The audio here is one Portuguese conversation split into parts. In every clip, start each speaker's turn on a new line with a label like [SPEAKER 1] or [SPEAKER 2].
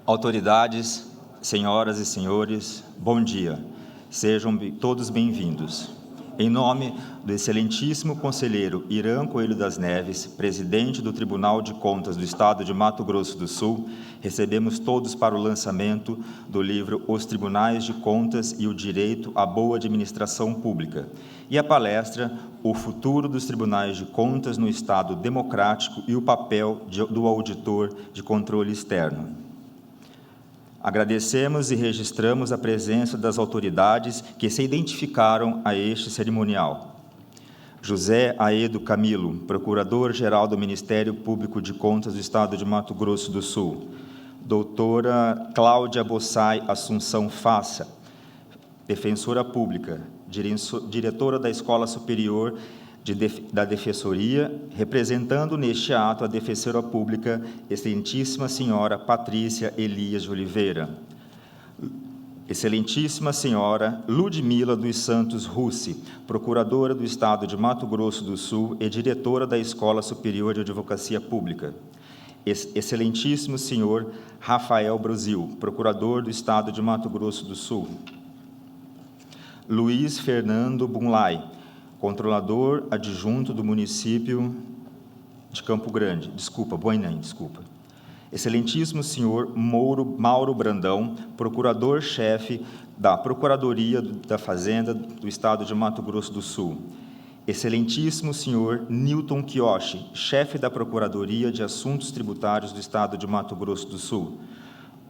[SPEAKER 1] Autoridades, senhoras e senhores, bom dia. Sejam todos bem-vindos. Em nome do excelentíssimo conselheiro Irã Coelho das Neves, presidente do Tribunal de Contas do Estado de Mato Grosso do Sul, recebemos todos para o lançamento do livro Os Tribunais de Contas e o Direito à Boa Administração Pública e a palestra O Futuro dos Tribunais de Contas no Estado Democrático e o Papel do Auditor de Controle Externo. Agradecemos e registramos a presença das autoridades que se identificaram a este cerimonial. José Aedo Camilo, Procurador-Geral do Ministério Público de Contas do Estado de Mato Grosso do Sul. Doutora Cláudia Bossai Assunção Faça, Defensora Pública, diretora da Escola Superior da Defensoria, representando neste ato a Defensora Pública, Excelentíssima Senhora Patrícia Elias de Oliveira. Excelentíssima Senhora Ludmila dos Santos Russi, Procuradora do Estado de Mato Grosso do Sul e diretora da Escola Superior de Advocacia Pública. Excelentíssimo Senhor Rafael Brasil, Procurador do Estado de Mato Grosso do Sul. Luiz Fernando Bunlai, Controlador Adjunto do Município de Campo Grande, Boiném. Excelentíssimo Senhor Mauro Brandão, Procurador-Chefe da Procuradoria da Fazenda do Estado de Mato Grosso do Sul. Excelentíssimo Senhor Newton Kiyoshi, Chefe da Procuradoria de Assuntos Tributários do Estado de Mato Grosso do Sul.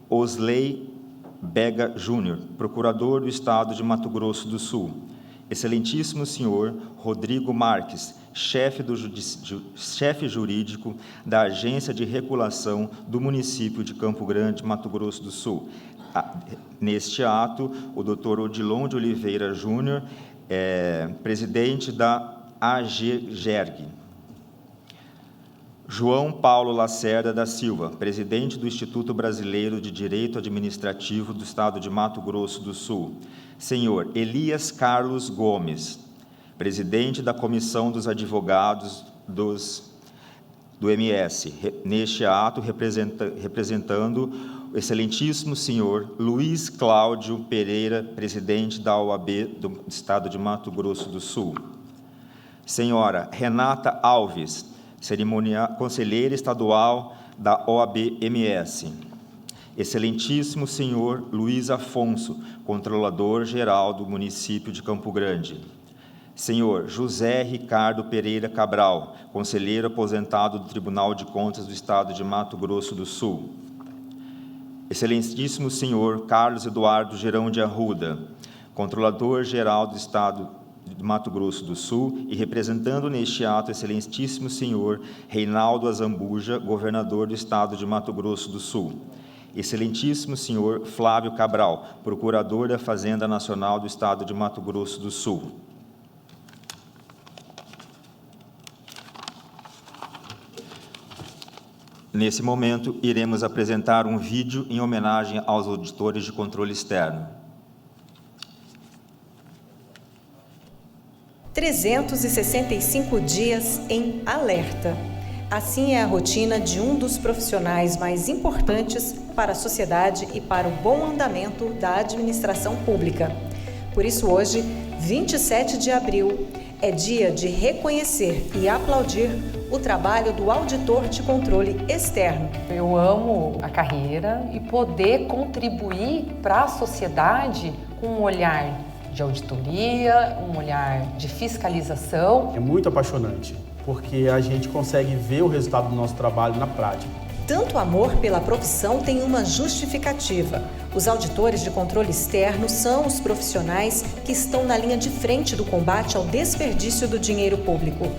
[SPEAKER 1] Osley Bega Júnior, Procurador do Estado de Mato Grosso do Sul. Excelentíssimo Senhor Rodrigo Marques, chefe jurídico da Agência de Regulação do Município de Campo Grande, Mato Grosso do Sul. Neste ato, o Dr. Odilon de Oliveira Júnior, presidente da AGGERG. João Paulo Lacerda da Silva, presidente do Instituto Brasileiro de Direito Administrativo do Estado de Mato Grosso do Sul. Senhor Elias Carlos Gomes, presidente da Comissão dos Advogados do MS, neste ato representando o excelentíssimo senhor Luiz Cláudio Pereira, presidente da OAB do Estado de Mato Grosso do Sul. Senhora Renata Alves, conselheira estadual da OAB-MS. Excelentíssimo senhor Luiz Afonso, Controlador-Geral do Município de Campo Grande. Senhor José Ricardo Pereira Cabral, Conselheiro aposentado do Tribunal de Contas do Estado de Mato Grosso do Sul. Excelentíssimo senhor Carlos Eduardo Gerão de Arruda, Controlador-Geral do Estado de Mato Grosso do Sul, e representando neste ato, excelentíssimo senhor Reinaldo Azambuja, Governador do Estado de Mato Grosso do Sul. Excelentíssimo senhor Flávio Cabral, Procurador da Fazenda Nacional do Estado de Mato Grosso do Sul. Nesse momento, iremos apresentar um vídeo em homenagem aos auditores de controle externo.
[SPEAKER 2] 365 dias em alerta. Assim é a rotina de um dos profissionais mais importantes para a sociedade e para o bom andamento da administração pública. Por isso, hoje, 27 de abril, é dia de reconhecer e aplaudir o trabalho do auditor de controle externo.
[SPEAKER 3] Eu amo a carreira e poder contribuir para a sociedade com um olhar de auditoria, um olhar de fiscalização.
[SPEAKER 4] É muito apaixonante, porque a gente consegue ver o resultado do nosso trabalho na prática.
[SPEAKER 2] Tanto amor pela profissão tem uma justificativa. Os auditores de controle externo são os profissionais que estão na linha de frente do combate ao desperdício do dinheiro público.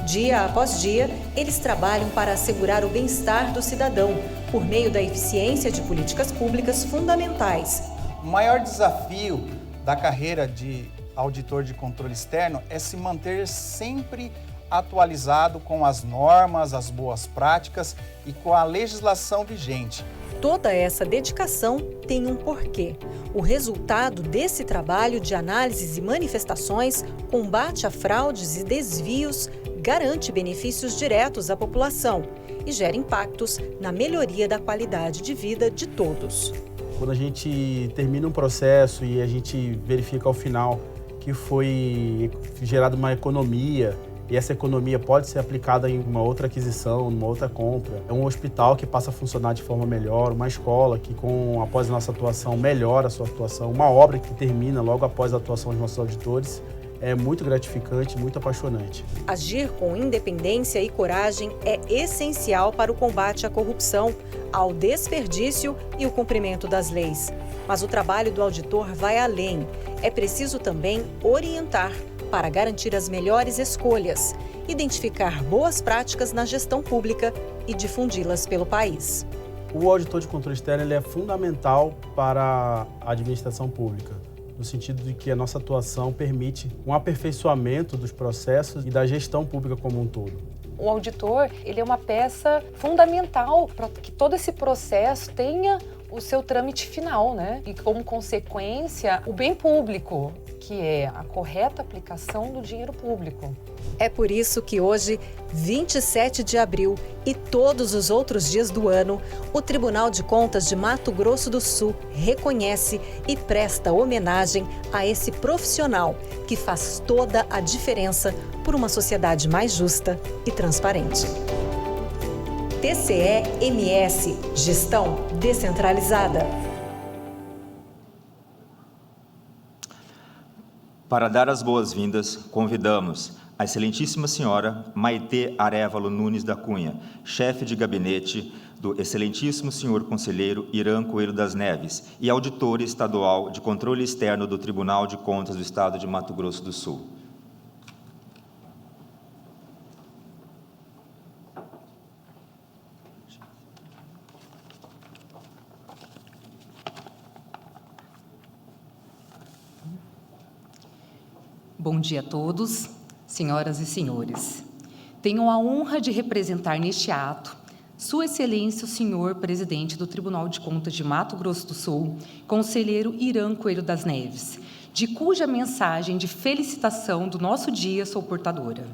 [SPEAKER 2] Dia após dia, eles trabalham para assegurar o bem-estar do cidadão, por meio da eficiência de políticas públicas fundamentais.
[SPEAKER 5] O maior desafio da carreira de auditor de controle externo é se manter sempre atualizado com as normas, as boas práticas e com a legislação vigente.
[SPEAKER 2] Toda essa dedicação tem um porquê. O resultado desse trabalho de análises e manifestações, combate a fraudes e desvios, garante benefícios diretos à população e gera impactos na melhoria da qualidade de vida de todos.
[SPEAKER 4] Quando a gente termina um processo e a gente verifica ao final que foi gerada uma economia, e essa economia pode ser aplicada em uma outra aquisição, numa outra compra. É um hospital que passa a funcionar de forma melhor, uma escola que, após a nossa atuação, melhora a sua atuação, uma obra que termina logo após a atuação dos nossos auditores. É muito gratificante, muito apaixonante.
[SPEAKER 2] Agir com independência e coragem é essencial para o combate à corrupção, ao desperdício e o cumprimento das leis. Mas o trabalho do auditor vai além. É preciso também orientar para garantir as melhores escolhas, identificar boas práticas na gestão pública e difundi-las pelo país.
[SPEAKER 4] O auditor de controle externo ele é fundamental para a administração pública, no sentido de que a nossa atuação permite um aperfeiçoamento dos processos e da gestão pública como um todo.
[SPEAKER 3] O auditor, ele é uma peça fundamental para que todo esse processo tenha o seu trâmite final, né? E como consequência, o bem público, que é a correta aplicação do dinheiro público.
[SPEAKER 2] É por isso que hoje, 27 de abril e todos os outros dias do ano, o Tribunal de Contas de Mato Grosso do Sul reconhece e presta homenagem a esse profissional que faz toda a diferença por uma sociedade mais justa e transparente. TCE-MS – Gestão Descentralizada.
[SPEAKER 1] Para dar as boas-vindas, convidamos a excelentíssima senhora Maitê Arévalo Nunes da Cunha, chefe de gabinete do excelentíssimo senhor conselheiro Irã Coelho das Neves e auditor estadual de controle externo do Tribunal de Contas do Estado de Mato Grosso do Sul.
[SPEAKER 6] Bom dia a todos, senhoras e senhores. Tenho a honra de representar neste ato Sua Excelência o senhor Presidente do Tribunal de Contas de Mato Grosso do Sul, conselheiro Irã Coelho das Neves, de cuja mensagem de felicitação do nosso dia sou portadora.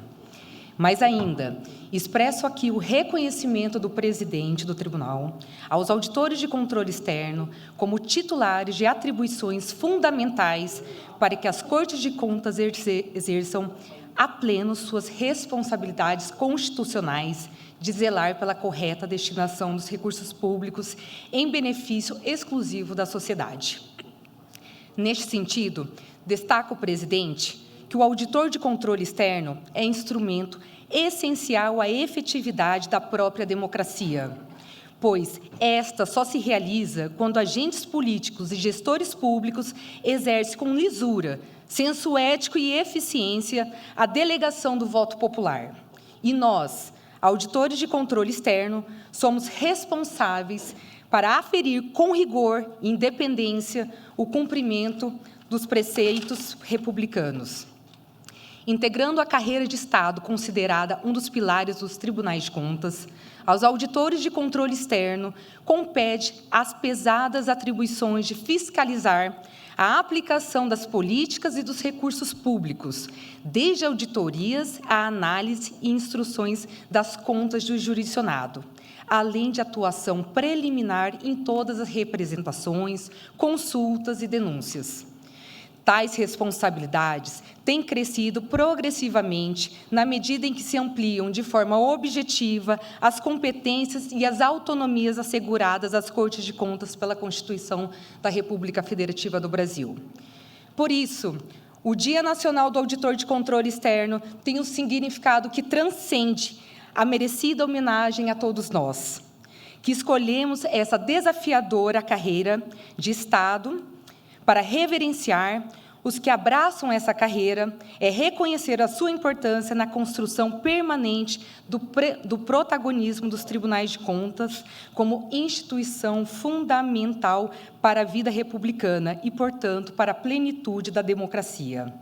[SPEAKER 6] Mas ainda, expresso aqui o reconhecimento do presidente do tribunal aos auditores de controle externo como titulares de atribuições fundamentais para que as Cortes de Contas exerçam a pleno suas responsabilidades constitucionais de zelar pela correta destinação dos recursos públicos em benefício exclusivo da sociedade. Neste sentido, destaca o presidente que o auditor de controle externo é instrumento essencial à efetividade da própria democracia, pois esta só se realiza quando agentes políticos e gestores públicos exercem com lisura, senso ético e eficiência a delegação do voto popular. E nós, auditores de controle externo, somos responsáveis para aferir com rigor e independência o cumprimento dos preceitos republicanos. Integrando a carreira de Estado, considerada um dos pilares dos tribunais de contas, aos auditores de controle externo, compete as pesadas atribuições de fiscalizar a aplicação das políticas e dos recursos públicos, desde auditorias à análise e instruções das contas do jurisdicionado, além de atuação preliminar em todas as representações, consultas e denúncias. Tais responsabilidades têm crescido progressivamente na medida em que se ampliam de forma objetiva as competências e as autonomias asseguradas às Cortes de Contas pela Constituição da República Federativa do Brasil. Por isso, o Dia Nacional do Auditor de Controle Externo tem um significado que transcende a merecida homenagem a todos nós, que escolhemos essa desafiadora carreira de Estado para reverenciar os que abraçam essa carreira, é reconhecer a sua importância na construção permanente do protagonismo dos tribunais de contas como instituição fundamental para a vida republicana e, portanto, para a plenitude da democracia.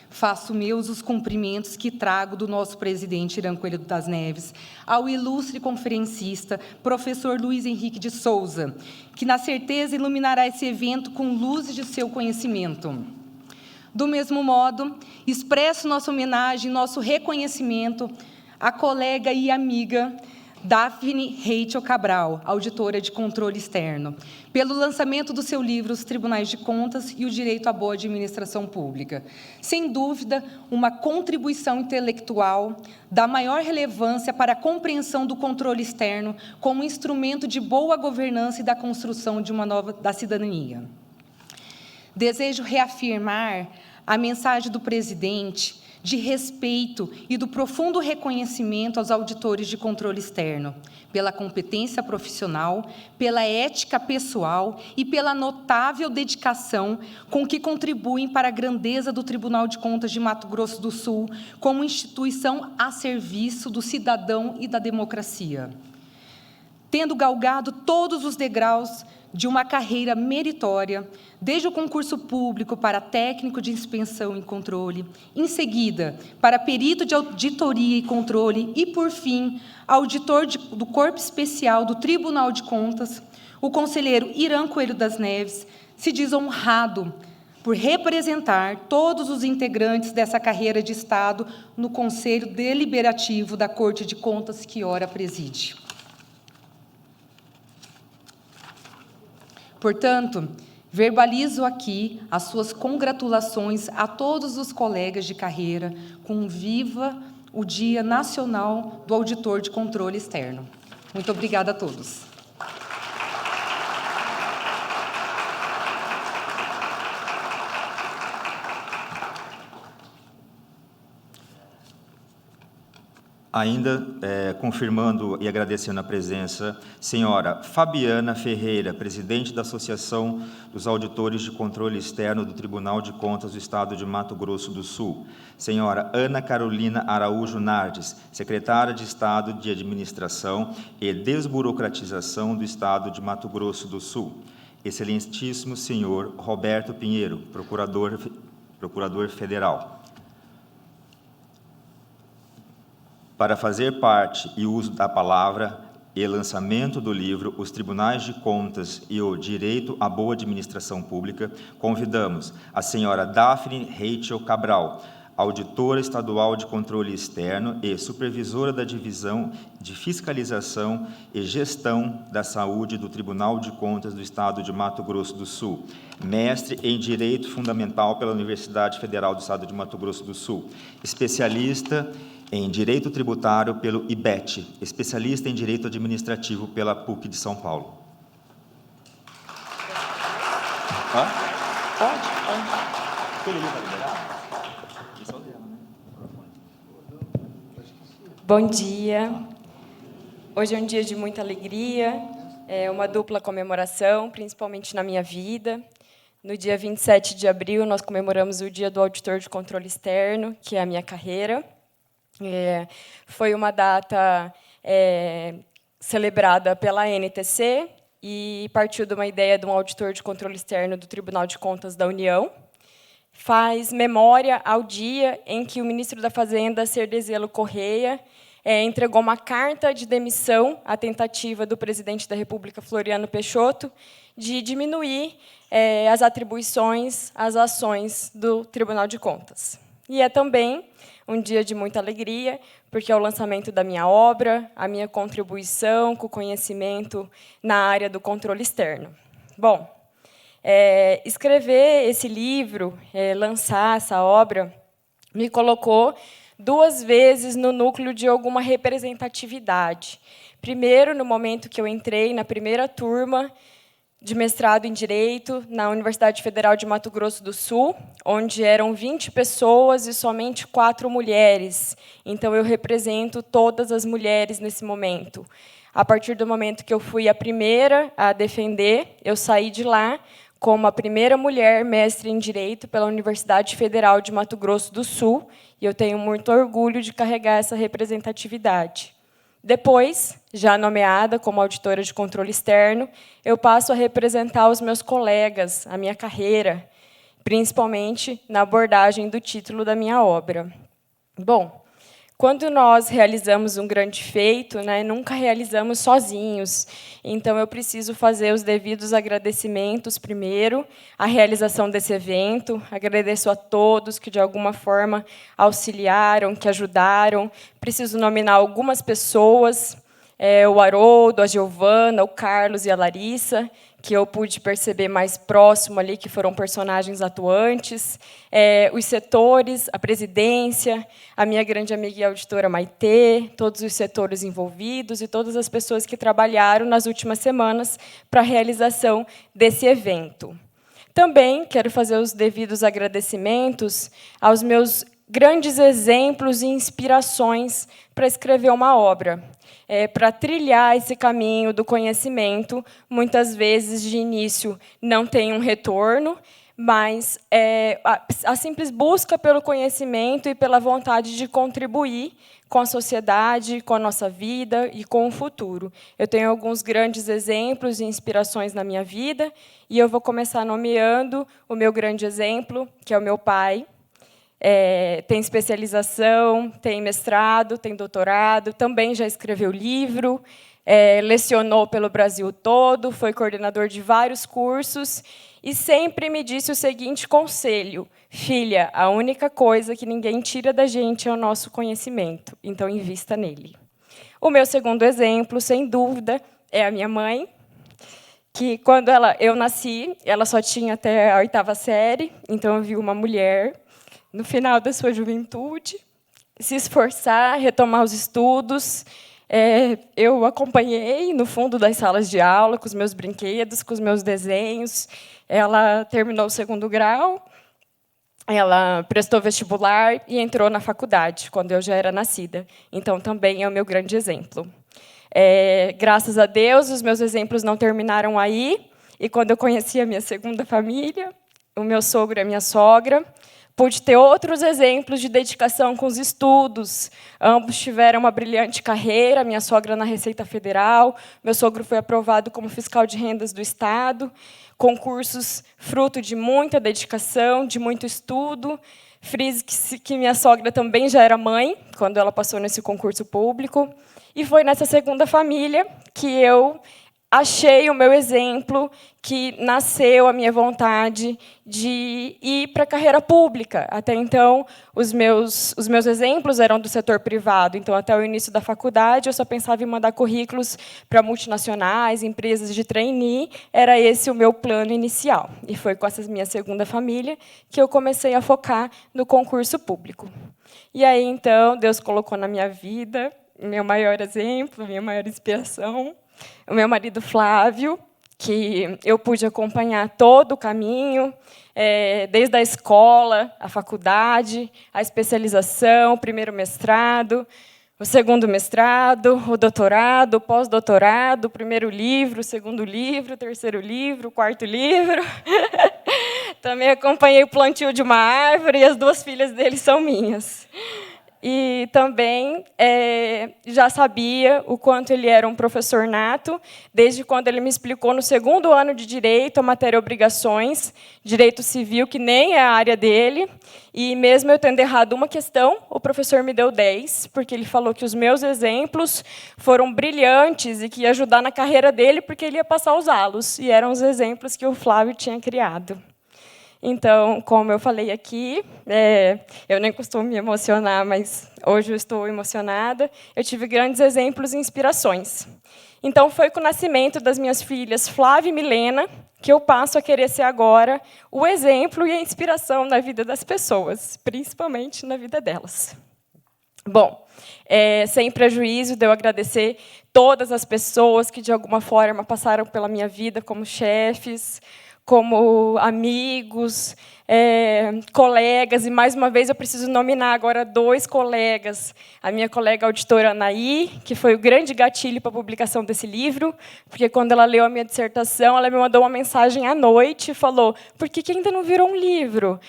[SPEAKER 6] Faço meus os cumprimentos que trago do nosso presidente Irã Coelho das Neves ao ilustre conferencista, professor Luiz Henrique de Souza, que na certeza iluminará esse evento com luzes de seu conhecimento. Do mesmo modo, expresso nossa homenagem, nosso reconhecimento a colega e amiga Daphne Reichel Cabral, auditora de controle externo, pelo lançamento do seu livro Os Tribunais de Contas e o Direito à Boa Administração Pública. Sem dúvida, uma contribuição intelectual da maior relevância para a compreensão do controle externo como instrumento de boa governança e da construção de uma nova da cidadania. Desejo reafirmar a mensagem do presidente de respeito e do profundo reconhecimento aos auditores de controle externo, pela competência profissional, pela ética pessoal e pela notável dedicação com que contribuem para a grandeza do Tribunal de Contas de Mato Grosso do Sul como instituição a serviço do cidadão e da democracia. Tendo galgado todos os degraus de uma carreira meritória, desde o concurso público para técnico de inspeção e controle, em seguida, para perito de auditoria e controle e, por fim, auditor do Corpo Especial do Tribunal de Contas, o conselheiro Irã Coelho das Neves se diz honrado por representar todos os integrantes dessa carreira de Estado no Conselho Deliberativo da Corte de Contas que ora preside. Portanto, verbalizo aqui as suas congratulações a todos os colegas de carreira com viva o Dia Nacional do Auditor de Controle Externo. Muito obrigada a todos.
[SPEAKER 1] Ainda confirmando e agradecendo a presença, senhora Fabiana Ferreira, presidente da Associação dos Auditores de Controle Externo do Tribunal de Contas do Estado de Mato Grosso do Sul. Senhora Ana Carolina Araújo Nardes, secretária de Estado de Administração e Desburocratização do Estado de Mato Grosso do Sul. Excelentíssimo senhor Roberto Pinheiro, procurador federal. Para fazer parte e uso da palavra e lançamento do livro Os Tribunais de Contas e o Direito à Boa Administração Pública, convidamos a senhora Daphne Reichel Cabral, auditora estadual de controle externo e supervisora da Divisão de Fiscalização e Gestão da Saúde do Tribunal de Contas do Estado de Mato Grosso do Sul, mestre em Direito Fundamental pela Universidade Federal do Estado de Mato Grosso do Sul, especialista em Direito Tributário pelo IBET, especialista em Direito Administrativo pela PUC de São Paulo.
[SPEAKER 7] Bom dia. Hoje é um dia de muita alegria, é uma dupla comemoração, principalmente na minha vida. No dia 27 de abril, nós comemoramos o Dia do Auditor de Controle Externo, que é a minha carreira. Foi uma data celebrada pela NTC e partiu de uma ideia de um auditor de controle externo do Tribunal de Contas da União. Faz memória ao dia em que o ministro da Fazenda, Cerdezelo Correia, entregou uma carta de demissão à tentativa do presidente da República, Floriano Peixoto, de diminuir as atribuições, as ações do Tribunal de Contas. E é também um dia de muita alegria, porque é o lançamento da minha obra, a minha contribuição com o conhecimento na área do controle externo. Bom, escrever esse livro, lançar essa obra, me colocou 2 vezes no núcleo de alguma representatividade. Primeiro, no momento que eu entrei na primeira turma de mestrado em Direito na Universidade Federal de Mato Grosso do Sul, onde eram 20 pessoas e somente 4 mulheres. Então, eu represento todas as mulheres nesse momento. A partir do momento que eu fui a primeira a defender, eu saí de lá como a primeira mulher mestre em Direito pela Universidade Federal de Mato Grosso do Sul, e eu tenho muito orgulho de carregar essa representatividade. Depois, já nomeada como auditora de controle externo, eu passo a representar os meus colegas, a minha carreira, principalmente na abordagem do título da minha obra. Bom, quando nós realizamos um grande feito, né, nunca realizamos sozinhos. Então, eu preciso fazer os devidos agradecimentos primeiro à realização desse evento. Agradeço a todos que, de alguma forma, auxiliaram, que ajudaram. Preciso nominar algumas pessoas, o Haroldo, a Giovana, o Carlos e a Larissa, que eu pude perceber mais próximo ali, que foram personagens atuantes, os setores, a presidência, a minha grande amiga e auditora Maitê, todos os setores envolvidos e todas as pessoas que trabalharam nas últimas semanas para a realização desse evento. Também quero fazer os devidos agradecimentos aos meus grandes exemplos e inspirações para escrever uma obra. Para trilhar esse caminho do conhecimento, muitas vezes, de início, não tem um retorno, mas a simples busca pelo conhecimento e pela vontade de contribuir com a sociedade, com a nossa vida e com o futuro. Eu tenho alguns grandes exemplos e inspirações na minha vida, e eu vou começar nomeando o meu grande exemplo, que é o meu pai. Tem especialização, tem mestrado, tem doutorado, também já escreveu livro, lecionou pelo Brasil todo, foi coordenador de vários cursos e sempre me disse o seguinte conselho: filha, a única coisa que ninguém tira da gente é o nosso conhecimento, então invista nele. O meu segundo exemplo, sem dúvida, é a minha mãe, que quando eu nasci, ela só tinha até a 8ª série, então eu vi uma mulher no final da sua juventude, se esforçar, retomar os estudos. Eu acompanhei no fundo das salas de aula, com os meus brinquedos, com os meus desenhos. Ela terminou o 2º grau, ela prestou vestibular e entrou na faculdade, quando eu já era nascida. Então, também é o meu grande exemplo. Graças a Deus, os meus exemplos não terminaram aí. E quando eu conheci a minha segunda família, o meu sogro e a minha sogra, pude ter outros exemplos de dedicação com os estudos. Ambos tiveram uma brilhante carreira, minha sogra na Receita Federal, meu sogro foi aprovado como fiscal de rendas do Estado, concursos fruto de muita dedicação, de muito estudo. Frise que minha sogra também já era mãe, quando ela passou nesse concurso público. E foi nessa segunda família que eu achei o meu exemplo, que nasceu a minha vontade de ir para a carreira pública. Até então, os meus exemplos eram do setor privado. Então, até o início da faculdade, eu só pensava em mandar currículos para multinacionais, empresas de trainee. Era esse o meu plano inicial. E foi com essa minha segunda família que eu comecei a focar no concurso público. E aí, então, Deus colocou na minha vida meu maior exemplo, minha maior inspiração, o meu marido Flávio, que eu pude acompanhar todo o caminho, desde a escola, a faculdade, a especialização, o primeiro mestrado, o segundo mestrado, o doutorado, o pós-doutorado, o primeiro livro, o segundo livro, o terceiro livro, o quarto livro. Também acompanhei o plantio de uma árvore, e as 2 filhas dele são minhas. E também já sabia o quanto ele era um professor nato, desde quando ele me explicou no 2º ano de Direito, a matéria Obrigações, Direito Civil, que nem é a área dele. E mesmo eu tendo errado uma questão, o professor me deu 10, porque ele falou que os meus exemplos foram brilhantes e que ia ajudar na carreira dele, porque ele ia passar a usá-los. E eram os exemplos que o Flávio tinha criado. Então, como eu falei aqui, eu nem costumo me emocionar, mas hoje eu estou emocionada. Eu tive grandes exemplos e inspirações. Então, foi com o nascimento das minhas filhas Flávia e Milena que eu passo a querer ser agora o exemplo e a inspiração na vida das pessoas, principalmente na vida delas. Bom, sem prejuízo de eu agradecer todas as pessoas que, de alguma forma, passaram pela minha vida como chefes, como amigos, colegas, e, mais uma vez, eu preciso nominar agora 2 colegas. A minha colega auditora Anaí, que foi o grande gatilho para a publicação desse livro, porque, quando ela leu a minha dissertação, ela me mandou uma mensagem à noite e falou: por que ainda não virou um livro?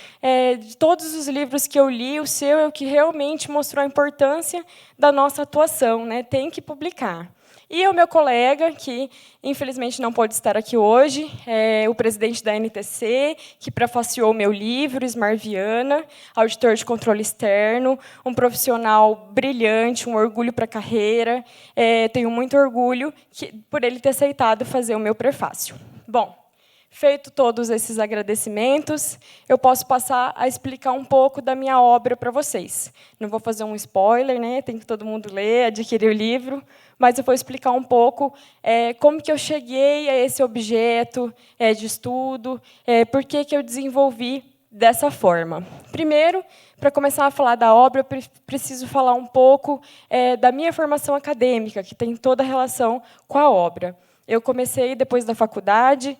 [SPEAKER 7] De todos os livros que eu li, o seu é o que realmente mostrou a importância da nossa atuação, né? Tem que publicar. E o meu colega, que infelizmente não pode estar aqui hoje, é o presidente da NTC, que prefaciou o meu livro, Ismar Viana, auditor de controle externo, um profissional brilhante, um orgulho para a carreira. Tenho muito orgulho por ele ter aceitado fazer o meu prefácio. Bom, feito todos esses agradecimentos, eu posso passar a explicar um pouco da minha obra para vocês. Não vou fazer um spoiler, né? Tem que todo mundo ler, adquirir o livro, mas eu vou explicar um pouco como que eu cheguei a esse objeto de estudo, por que eu desenvolvi dessa forma. Primeiro, para começar a falar da obra, eu preciso falar um pouco da minha formação acadêmica, que tem toda a relação com a obra. Eu comecei depois da faculdade,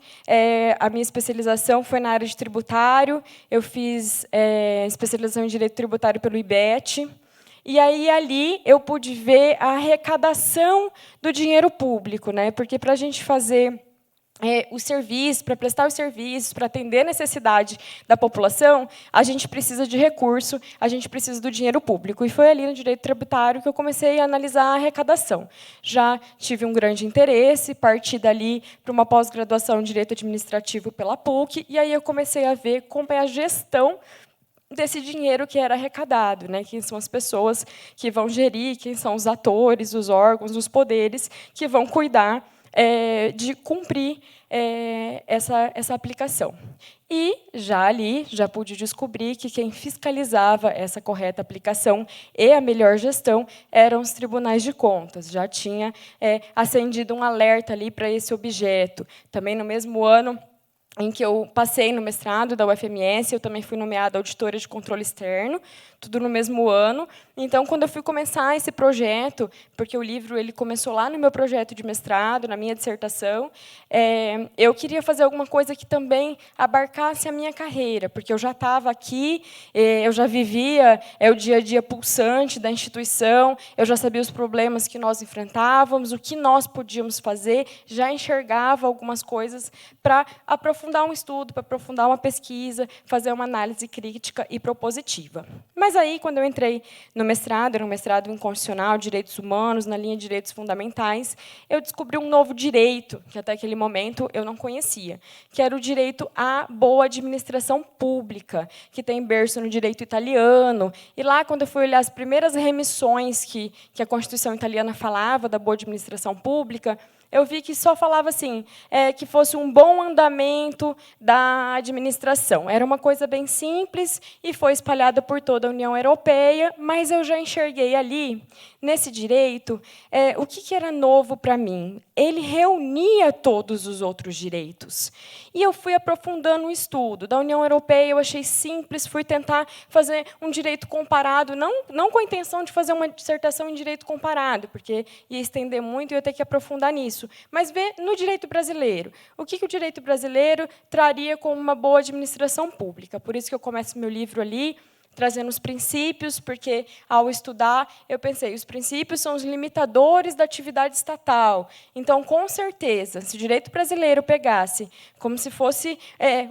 [SPEAKER 7] a minha especialização foi na área de tributário, eu fiz especialização em Direito Tributário pelo IBET, e aí ali eu pude ver a arrecadação do dinheiro público, né? Porque para a gente fazer o serviço, para prestar os serviços, para atender a necessidade da população, a gente precisa de recurso, a gente precisa do dinheiro público. E foi ali no direito tributário que eu comecei a analisar a arrecadação. Já tive um grande interesse, parti dali para uma pós-graduação em direito administrativo pela PUC, e aí eu comecei a ver como é a gestão desse dinheiro que era arrecadado, né? Quem são as pessoas que vão gerir, quem são os atores, os órgãos, os poderes que vão cuidar de cumprir essa aplicação. E, já pude descobrir que quem fiscalizava essa correta aplicação e a melhor gestão eram os tribunais de contas. Já tinha acendido um alerta ali para esse objeto. Também, no mesmo ano em que eu passei no mestrado da UFMS, eu também fui nomeada auditora de controle externo, tudo no mesmo ano. Então, quando eu fui começar esse projeto, porque o livro ele começou lá no meu projeto de mestrado, na minha dissertação, eu queria fazer alguma coisa que também abarcasse a minha carreira, porque eu já estava aqui, eu já vivia o dia a dia pulsante da instituição, eu já sabia os problemas que nós enfrentávamos, o que nós podíamos fazer, já enxergava algumas coisas para aprofundar um estudo, para aprofundar uma pesquisa, fazer uma análise crítica e propositiva. Mas aí, quando eu entrei no mestrado, era um mestrado em Constitucional, Direitos Humanos, na linha de Direitos Fundamentais, eu descobri um novo direito, que até aquele momento eu não conhecia, que era o direito à boa administração pública, que tem berço no direito italiano. E lá, quando eu fui olhar as primeiras remissões que a Constituição italiana falava da boa administração pública, eu vi que só falava assim, que fosse um bom andamento da administração. Era uma coisa bem simples e foi espalhada por toda a União Europeia, mas eu já enxerguei ali, nesse direito, o que era novo para mim. Ele reunia todos os outros direitos. E eu fui aprofundando o estudo. Da União Europeia, eu achei simples, fui tentar fazer um direito comparado, não com a intenção de fazer uma dissertação em direito comparado, porque ia estender muito e eu ia ter que aprofundar nisso. Mas ver no direito brasileiro. O que o direito brasileiro traria como uma boa administração pública? Por isso que eu começo meu livro ali, trazendo os princípios, porque, ao estudar, eu pensei, os princípios são os limitadores da atividade estatal. Então, com certeza, se o direito brasileiro pegasse como se fosse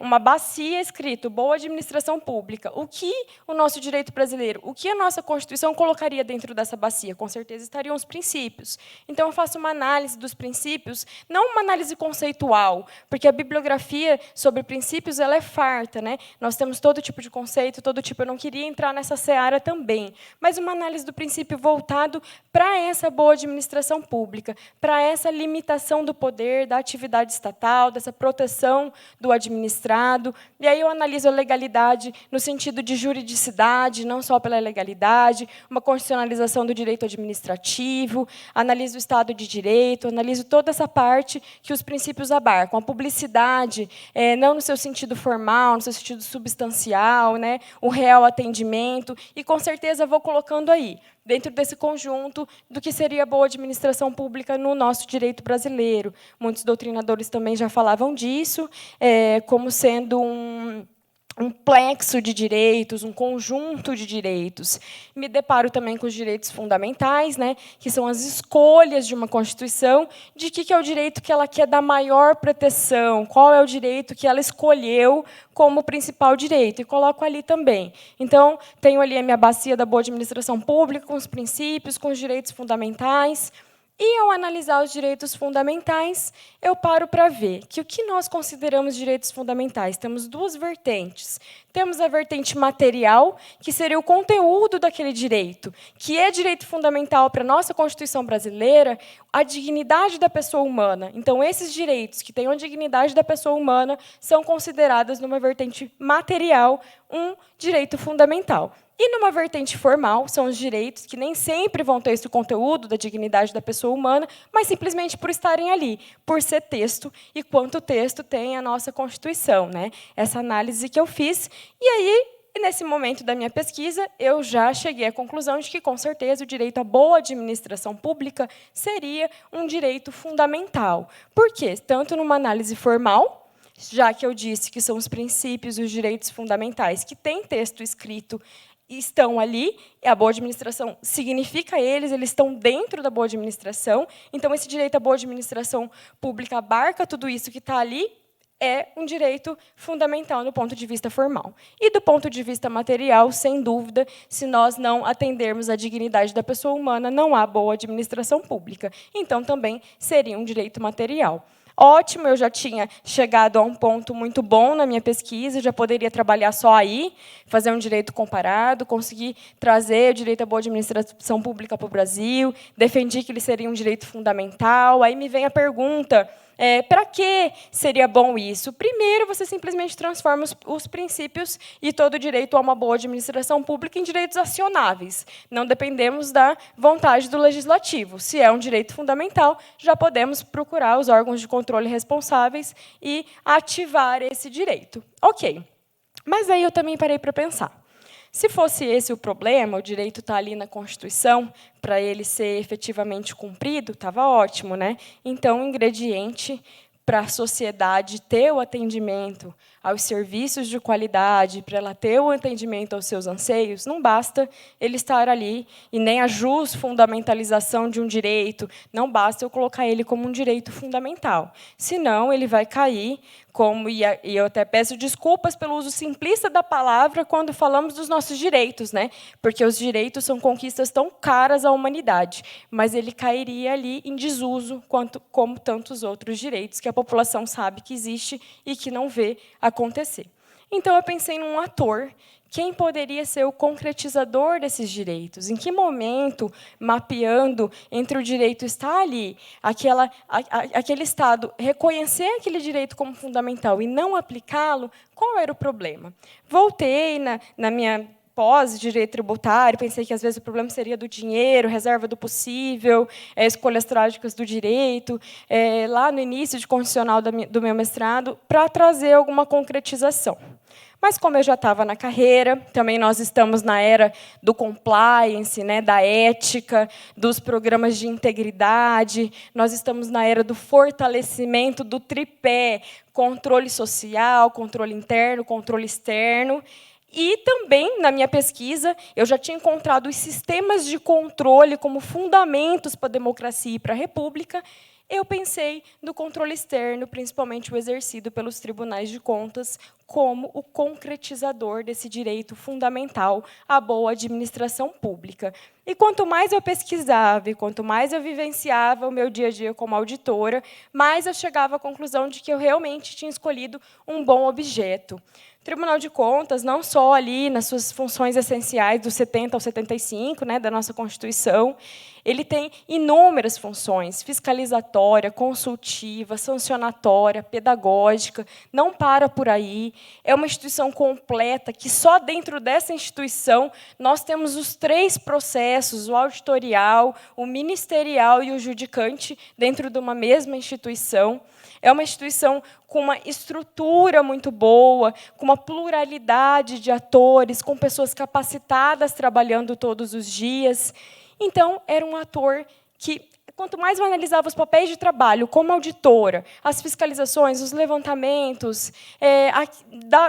[SPEAKER 7] uma bacia escrito boa administração pública, o que o nosso direito brasileiro, o que a nossa Constituição colocaria dentro dessa bacia? Com certeza estariam os princípios. Então, eu faço uma análise dos princípios, não uma análise conceitual, porque a bibliografia sobre princípios ela é farta, né? Nós temos todo tipo de conceito, todo tipo. Eu não queria entrar nessa seara também, mas uma análise do princípio voltado para essa boa administração pública, para essa limitação do poder, da atividade estatal, dessa proteção do administrado. E aí eu analiso a legalidade no sentido de juridicidade, não só pela legalidade, uma constitucionalização do direito administrativo, analiso o Estado de Direito, analiso toda essa parte que os princípios abarcam. A publicidade, não no seu sentido formal, no seu sentido substancial, né? O real atendimento, e, com certeza, vou colocando aí, dentro desse conjunto, do que seria boa administração pública no nosso direito brasileiro. Muitos doutrinadores também já falavam disso, como sendo um plexo de direitos, um conjunto de direitos. Me deparo também com os direitos fundamentais, né, que são as escolhas de uma Constituição, de que é o direito que ela quer dar maior proteção, qual é o direito que ela escolheu como principal direito, e coloco ali também. Então, tenho ali a minha bacia da boa administração pública, com os princípios, com os direitos fundamentais. E, ao analisar os direitos fundamentais, eu paro para ver que o que nós consideramos direitos fundamentais? Temos duas vertentes. Temos a vertente material, que seria o conteúdo daquele direito, que é direito fundamental para a nossa Constituição brasileira, a dignidade da pessoa humana. Então, esses direitos que têm a dignidade da pessoa humana são considerados, numa vertente material, um direito fundamental. E, numa vertente formal, são os direitos que nem sempre vão ter esse conteúdo da dignidade da pessoa humana, mas simplesmente por estarem ali, por ser texto, e quanto texto tem a nossa Constituição, né? Essa análise que eu fiz. E aí, nesse momento da minha pesquisa, eu já cheguei à conclusão de que, com certeza, o direito à boa administração pública seria um direito fundamental. Por quê? Tanto numa análise formal, já que eu disse que são os princípios e os direitos fundamentais que têm texto escrito estão ali, e a boa administração significa eles estão dentro da boa administração. Então, esse direito à boa administração pública abarca tudo isso que está ali, é um direito fundamental no ponto de vista formal. E, do ponto de vista material, sem dúvida, se nós não atendermos à dignidade da pessoa humana, não há boa administração pública. Então, também seria um direito material. Ótimo, eu já tinha chegado a um ponto muito bom na minha pesquisa, já poderia trabalhar só aí, fazer um direito comparado, conseguir trazer o direito à boa administração pública para o Brasil, defendi que ele seria um direito fundamental. Aí me vem a pergunta, para que seria bom isso? Primeiro, você simplesmente transforma os princípios e todo o direito a uma boa administração pública em direitos acionáveis. Não dependemos da vontade do legislativo. Se é um direito fundamental, já podemos procurar os órgãos de controle responsáveis e ativar esse direito. Ok. Mas aí eu também parei para pensar. Se fosse esse o problema, o direito está ali na Constituição, para ele ser efetivamente cumprido, estava ótimo, né? Então, o ingrediente para a sociedade ter o atendimento aos serviços de qualidade, para ela ter o atendimento aos seus anseios, não basta ele estar ali, e nem a fundamentalização de um direito, não basta eu colocar ele como um direito fundamental. Senão, ele vai cair como, e eu até peço desculpas pelo uso simplista da palavra quando falamos dos nossos direitos, né? Porque os direitos são conquistas tão caras à humanidade, mas ele cairia ali em desuso como tantos outros direitos que a população sabe que existe e que não vê acontecer. Então, eu pensei num ator. Quem poderia ser o concretizador desses direitos? Em que momento, mapeando entre o direito estar ali, aquele Estado reconhecer aquele direito como fundamental e não aplicá-lo, qual era o problema? Voltei na minha pós-direito tributário, pensei que, às vezes, o problema seria do dinheiro, reserva do possível, escolhas trágicas do direito, lá no início de constitucional do meu mestrado, para trazer alguma concretização. Mas, como eu já estava na carreira, também nós estamos na era do compliance, né, da ética, dos programas de integridade, nós estamos na era do fortalecimento do tripé, controle social, controle interno, controle externo. E também, na minha pesquisa, eu já tinha encontrado os sistemas de controle como fundamentos para a democracia e para a república. Eu pensei no controle externo, principalmente o exercido pelos tribunais de contas, como o concretizador desse direito fundamental à boa administração pública. E quanto mais eu pesquisava e quanto mais eu vivenciava o meu dia a dia como auditora, mais eu chegava à conclusão de que eu realmente tinha escolhido um bom objeto. O Tribunal de Contas, não só ali nas suas funções essenciais, do 70 ao 75, né, da nossa Constituição, ele tem inúmeras funções: fiscalizatória, consultiva, sancionatória, pedagógica, não para por aí. É uma instituição completa, que só dentro dessa instituição nós temos os 3 processos, o auditorial, o ministerial e o judicante, dentro de uma mesma instituição. É uma instituição com uma estrutura muito boa, com uma pluralidade de atores, com pessoas capacitadas trabalhando todos os dias. Então, era um ator que, quanto mais eu analisava os papéis de trabalho como auditora, as fiscalizações, os levantamentos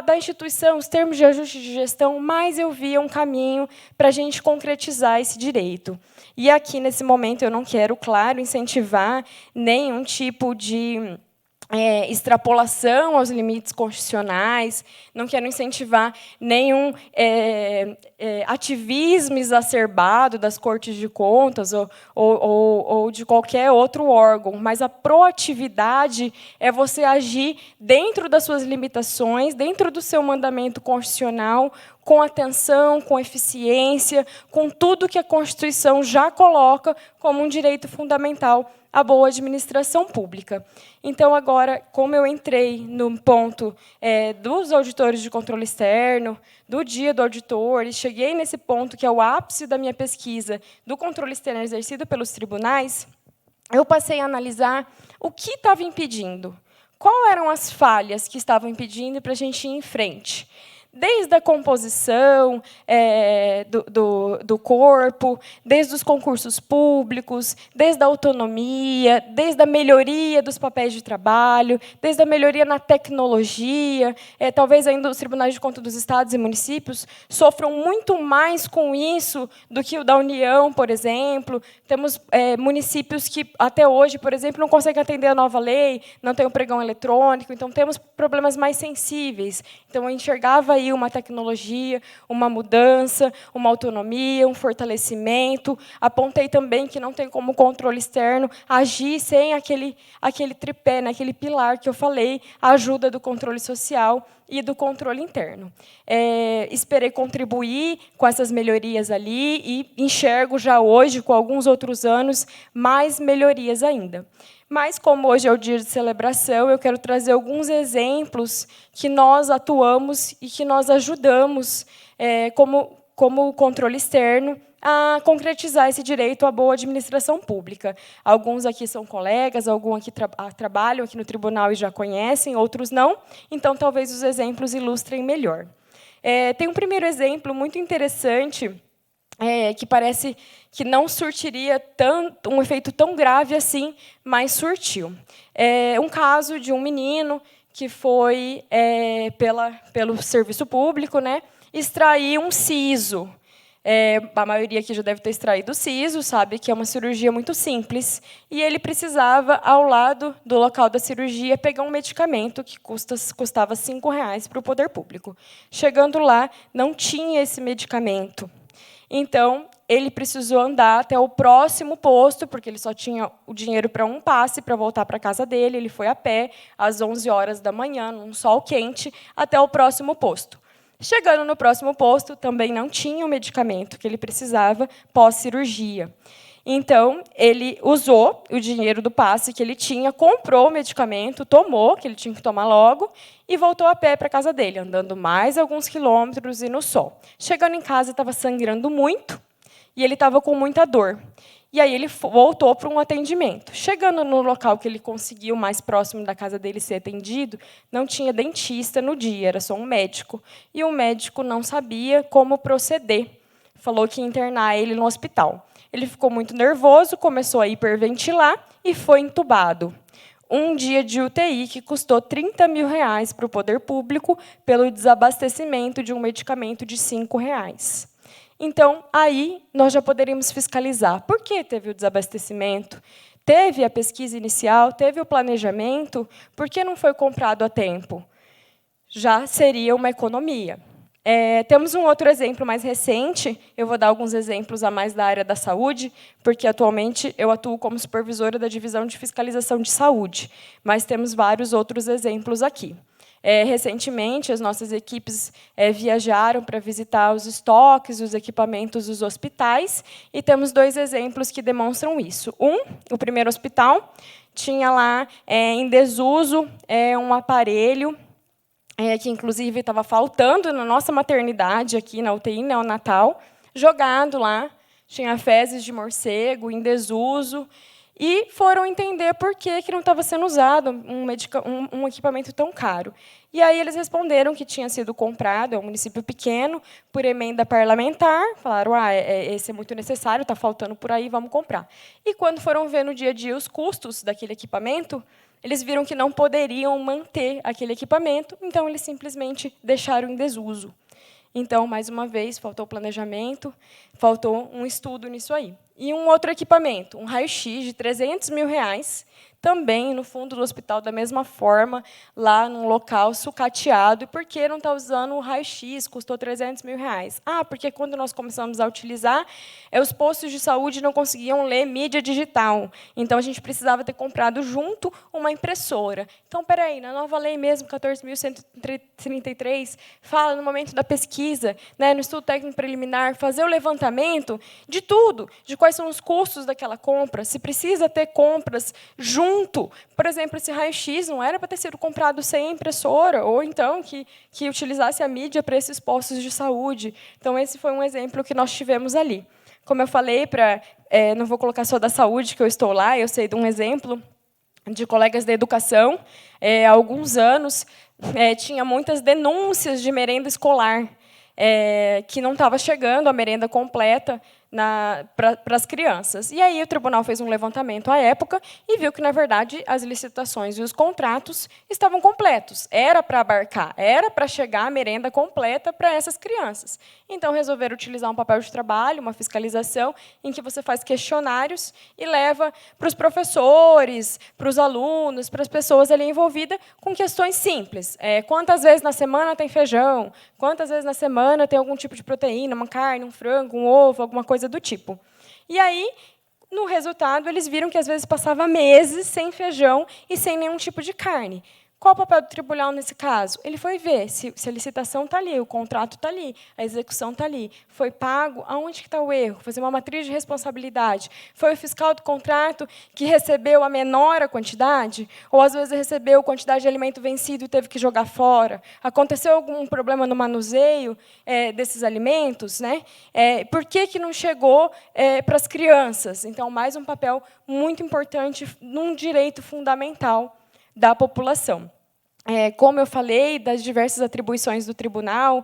[SPEAKER 7] da instituição, os termos de ajuste de gestão, mais eu via um caminho para a gente concretizar esse direito. E aqui, nesse momento, eu não quero, claro, incentivar nenhum tipo de extrapolação aos limites constitucionais, não quero incentivar nenhum ativismo exacerbado das Cortes de Contas ou de qualquer outro órgão, mas a proatividade é você agir dentro das suas limitações, dentro do seu mandamento constitucional, com atenção, com eficiência, com tudo que a Constituição já coloca como um direito fundamental à boa administração pública. Então, agora, como eu entrei no ponto dos auditores de controle externo, do dia do auditor, e cheguei nesse ponto que é o ápice da minha pesquisa do controle externo exercido pelos tribunais, eu passei a analisar o que estava impedindo, quais eram as falhas que estavam impedindo para a gente ir em frente. Desde a composição do corpo, desde os concursos públicos, desde a autonomia, desde a melhoria dos papéis de trabalho, desde a melhoria na tecnologia. Talvez ainda os tribunais de contas dos estados e municípios sofram muito mais com isso do que o da União, por exemplo. Temos municípios que, até hoje, por exemplo, não conseguem atender a nova lei, não tem o pregão eletrônico, então temos problemas mais sensíveis. Então, eu enxergava aí uma tecnologia, uma mudança, uma autonomia, um fortalecimento. Apontei também que não tem como controle externo agir sem aquele tripé, né, aquele pilar que eu falei, a ajuda do controle social e do controle interno. Esperei contribuir com essas melhorias ali e enxergo já hoje, com alguns outros anos, mais melhorias ainda. Mas, como hoje é o dia de celebração, eu quero trazer alguns exemplos que nós atuamos e que nós ajudamos, como controle externo, a concretizar esse direito à boa administração pública. Alguns aqui são colegas, alguns aqui trabalham aqui no tribunal e já conhecem, outros não, então talvez os exemplos ilustrem melhor. Tem um primeiro exemplo muito interessante, que parece que não surtiria um efeito tão grave assim, mas surtiu. Um caso de um menino que foi, pelo serviço público, né, extrair um siso. A maioria aqui já deve ter extraído o siso, sabe que é uma cirurgia muito simples, e ele precisava, ao lado do local da cirurgia, pegar um medicamento que custava R$5 para o poder público. Chegando lá, não tinha esse medicamento. Então, ele precisou andar até o próximo posto, porque ele só tinha o dinheiro para um passe para voltar para a casa dele. Ele foi a pé, às 11 horas da manhã, num sol quente, até o próximo posto. Chegando no próximo posto, também não tinha o medicamento que ele precisava pós-cirurgia. Então, ele usou o dinheiro do passe que ele tinha, comprou o medicamento, tomou, que ele tinha que tomar logo, e voltou a pé para a casa dele, andando mais alguns quilômetros e no sol. Chegando em casa, estava sangrando muito, e ele estava com muita dor. E aí ele voltou para um atendimento. Chegando no local que ele conseguiu, mais próximo da casa dele ser atendido, não tinha dentista no dia, era só um médico. E o médico não sabia como proceder. Falou que ia internar ele no hospital. Ele ficou muito nervoso, começou a hiperventilar e foi entubado. Um dia de UTI que custou R$30 mil para o poder público pelo desabastecimento de um medicamento de R$5. Então, aí nós já poderíamos fiscalizar. Por que teve o desabastecimento? Teve a pesquisa inicial, teve o planejamento, por que não foi comprado a tempo? Já seria uma economia. Temos um outro exemplo mais recente, eu vou dar alguns exemplos a mais da área da saúde, porque atualmente eu atuo como supervisora da Divisão de Fiscalização de Saúde, mas temos vários outros exemplos aqui. Recentemente, as nossas equipes viajaram para visitar os estoques, os equipamentos dos hospitais, e temos 2 exemplos que demonstram isso. O primeiro hospital tinha lá em desuso um aparelho que, inclusive, estava faltando na nossa maternidade, aqui na UTI neonatal, jogado lá, tinha fezes de morcego em desuso, e foram entender por que não estava sendo usado um equipamento tão caro. E aí eles responderam que tinha sido comprado, é um município pequeno, por emenda parlamentar, falaram, esse é muito necessário, está faltando por aí, vamos comprar. E quando foram ver no dia a dia os custos daquele equipamento, eles viram que não poderiam manter aquele equipamento, então eles simplesmente deixaram em desuso. Então, mais uma vez, faltou planejamento, faltou um estudo nisso aí. E um outro equipamento, um raio-x de R$300 mil, também no fundo do hospital, da mesma forma, lá num local sucateado. E por que não está usando o raio-x? Custou R$300 mil. Ah, porque quando nós começamos a utilizar, os postos de saúde não conseguiam ler mídia digital. Então, a gente precisava ter comprado junto uma impressora. Então, espera aí, na nova lei mesmo, 14.133, fala no momento da pesquisa, né, no estudo técnico preliminar, fazer o levantamento de tudo, de quais são os custos daquela compra, se precisa ter compras junto. Por exemplo, esse raio-x não era para ter sido comprado sem impressora, ou então que utilizasse a mídia para esses postos de saúde. Então, esse foi um exemplo que nós tivemos ali. Como eu falei, não vou colocar só da saúde, que eu estou lá, eu sei de um exemplo de colegas da educação. Há alguns anos, tinha muitas denúncias de merenda escolar, que não estava chegando a merenda completa para as crianças. E aí o tribunal fez um levantamento à época e viu que, na verdade, as licitações e os contratos estavam completos. Era para abarcar, era para chegar a merenda completa para essas crianças. Então, resolveram utilizar um papel de trabalho, uma fiscalização, em que você faz questionários e leva para os professores, para os alunos, para as pessoas ali envolvidas, com questões simples. Quantas vezes na semana tem feijão? Quantas vezes na semana tem algum tipo de proteína, uma carne, um frango, um ovo, alguma coisa do tipo. E aí, no resultado, eles viram que, às vezes, passava meses sem feijão e sem nenhum tipo de carne. Qual o papel do tribunal nesse caso? Ele foi ver se a licitação está ali, o contrato está ali, a execução está ali. Foi pago? Aonde está o erro? Fazer uma matriz de responsabilidade. Foi o fiscal do contrato que recebeu a menor quantidade? Ou, às vezes, recebeu quantidade de alimento vencido e teve que jogar fora? Aconteceu algum problema no manuseio desses alimentos, né? Por que não chegou para as crianças? Então, mais um papel muito importante num direito fundamental da população. Como eu falei, das diversas atribuições do tribunal,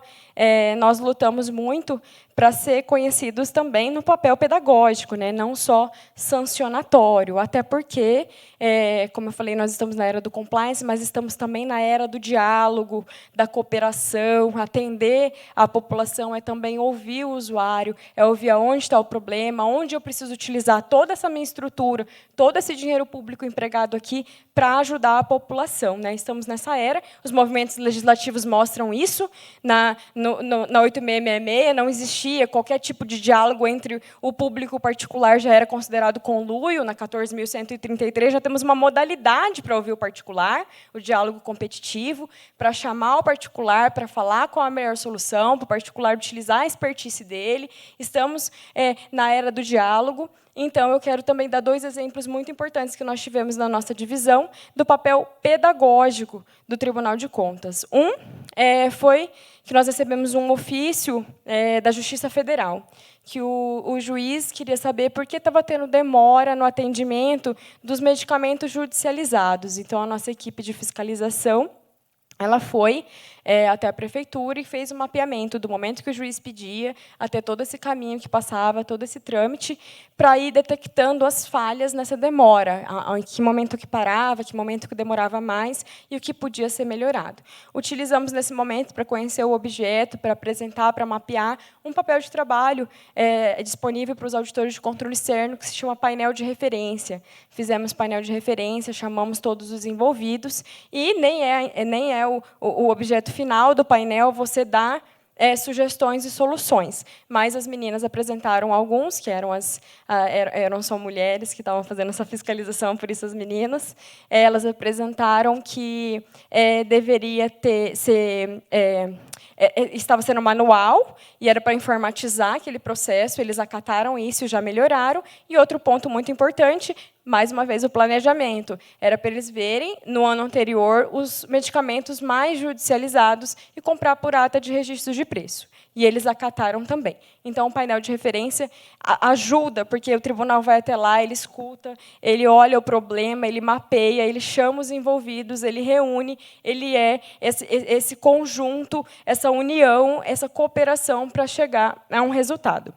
[SPEAKER 7] nós lutamos muito para ser conhecidos também no papel pedagógico, né? Não só sancionatório, até porque, como eu falei, nós estamos na era do compliance, mas estamos também na era do diálogo, da cooperação. Atender a população é também ouvir o usuário, é ouvir aonde está o problema, onde eu preciso utilizar toda essa minha estrutura, todo esse dinheiro público empregado aqui para ajudar a população, né? Estamos nessa era, os movimentos legislativos mostram isso. Na 8666 não existia qualquer tipo de diálogo entre o público e o particular, já era considerado conluio. Na 14.133 já temos uma modalidade para ouvir o particular, o diálogo competitivo, para chamar o particular, para falar qual a melhor solução, para o particular utilizar a expertise dele. Estamos na era do diálogo. Então, eu quero também dar 2 exemplos muito importantes que nós tivemos na nossa divisão do papel pedagógico do Tribunal de Contas. Foi que nós recebemos um ofício da Justiça Federal, que o juiz queria saber por que estava tendo demora no atendimento dos medicamentos judicializados. Então, a nossa equipe de fiscalização ela foi até a prefeitura e fez um mapeamento do momento que o juiz pedia, até todo esse caminho que passava, todo esse trâmite, para ir detectando as falhas nessa demora, em que momento que parava, que momento que demorava mais e o que podia ser melhorado. Utilizamos nesse momento para conhecer o objeto, para apresentar, para mapear, um papel de trabalho disponível para os auditores de controle externo, que se chama painel de referência. Fizemos painel de referência, chamamos todos os envolvidos, e nem é o objeto final do painel você dá sugestões e soluções. Mas as meninas apresentaram alguns, que eram só mulheres que estavam fazendo essa fiscalização, por isso as meninas. Elas apresentaram que deveria estava sendo manual e era para informatizar aquele processo. Eles acataram isso e já melhoraram. E outro ponto muito importante, mais uma vez, o planejamento. Era para eles verem, no ano anterior, os medicamentos mais judicializados e comprar por ata de registro de preço. E eles acataram também. Então, o painel de referência ajuda, porque o tribunal vai até lá, ele escuta, ele olha o problema, ele mapeia, ele chama os envolvidos, ele reúne, ele é esse conjunto, essa união, essa cooperação para chegar a um resultado.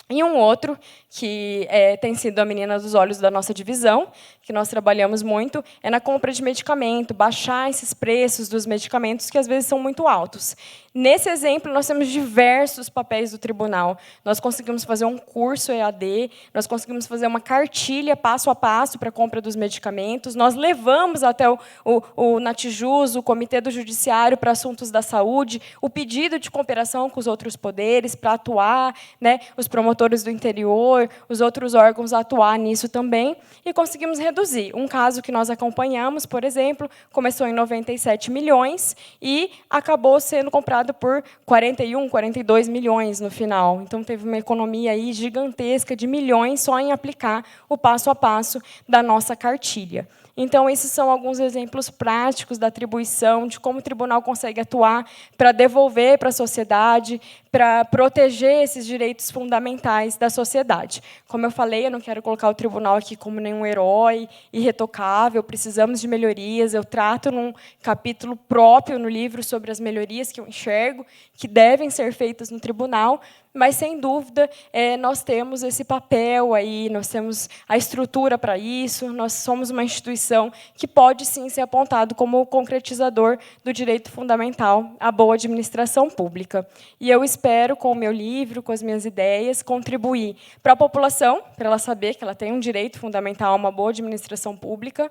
[SPEAKER 7] E um outro, que tem sido a menina dos olhos da nossa divisão, que nós trabalhamos muito, é na compra de medicamento, baixar esses preços dos medicamentos, que às vezes são muito altos. Nesse exemplo, nós temos diversos papéis do tribunal. Nós conseguimos fazer um curso EAD, nós conseguimos fazer uma cartilha passo a passo para a compra dos medicamentos, nós levamos até o Natijus, o Comitê do Judiciário para Assuntos da Saúde, o pedido de cooperação com os outros poderes para atuar, né, os promotores do interior, os outros órgãos atuar nisso também, e conseguimos reduzir. Um caso que nós acompanhamos, por exemplo, começou em 97 milhões e acabou sendo comprado por 41, 42 milhões no final. Então, teve uma economia aí gigantesca de milhões só em aplicar o passo a passo da nossa cartilha. Então, esses são alguns exemplos práticos da atribuição, de como o tribunal consegue atuar para devolver para a sociedade, para proteger esses direitos fundamentais da sociedade. Como eu falei, eu não quero colocar o tribunal aqui como nenhum herói irretocável, precisamos de melhorias. Eu trato num capítulo próprio no livro sobre as melhorias que eu enxergo, que devem ser feitas no tribunal, mas, sem dúvida, nós temos esse papel aí, nós temos a estrutura para isso, nós somos uma instituição que pode, sim, ser apontado como o concretizador do direito fundamental à boa administração pública. E eu espero, com o meu livro, com as minhas ideias, contribuir para a população, para ela saber que ela tem um direito fundamental a uma boa administração pública,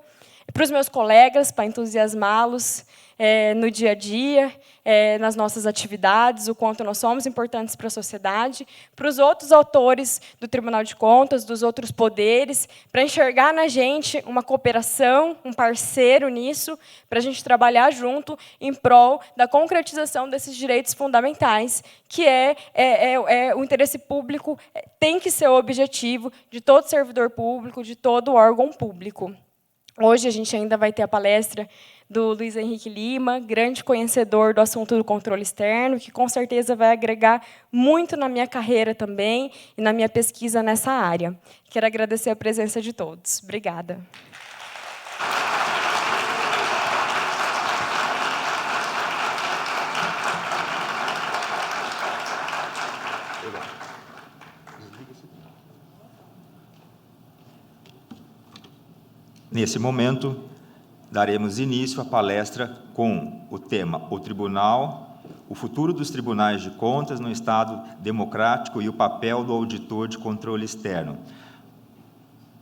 [SPEAKER 7] para os meus colegas, para entusiasmá-los no dia a dia, nas nossas atividades, o quanto nós somos importantes para a sociedade, para os outros autores do Tribunal de Contas, dos outros poderes, para enxergar na gente uma cooperação, um parceiro nisso, para a gente trabalhar junto em prol da concretização desses direitos fundamentais, que o interesse público tem que ser o objetivo de todo servidor público, de todo órgão público. Hoje a gente ainda vai ter a palestra do Luiz Henrique Lima, grande conhecedor do assunto do controle externo, que com certeza vai agregar muito na minha carreira também e na minha pesquisa nessa área. Quero agradecer a presença de todos. Obrigada.
[SPEAKER 1] Nesse momento, daremos início à palestra com o tema O Tribunal, o futuro dos tribunais de contas no Estado democrático e o papel do auditor de controle externo.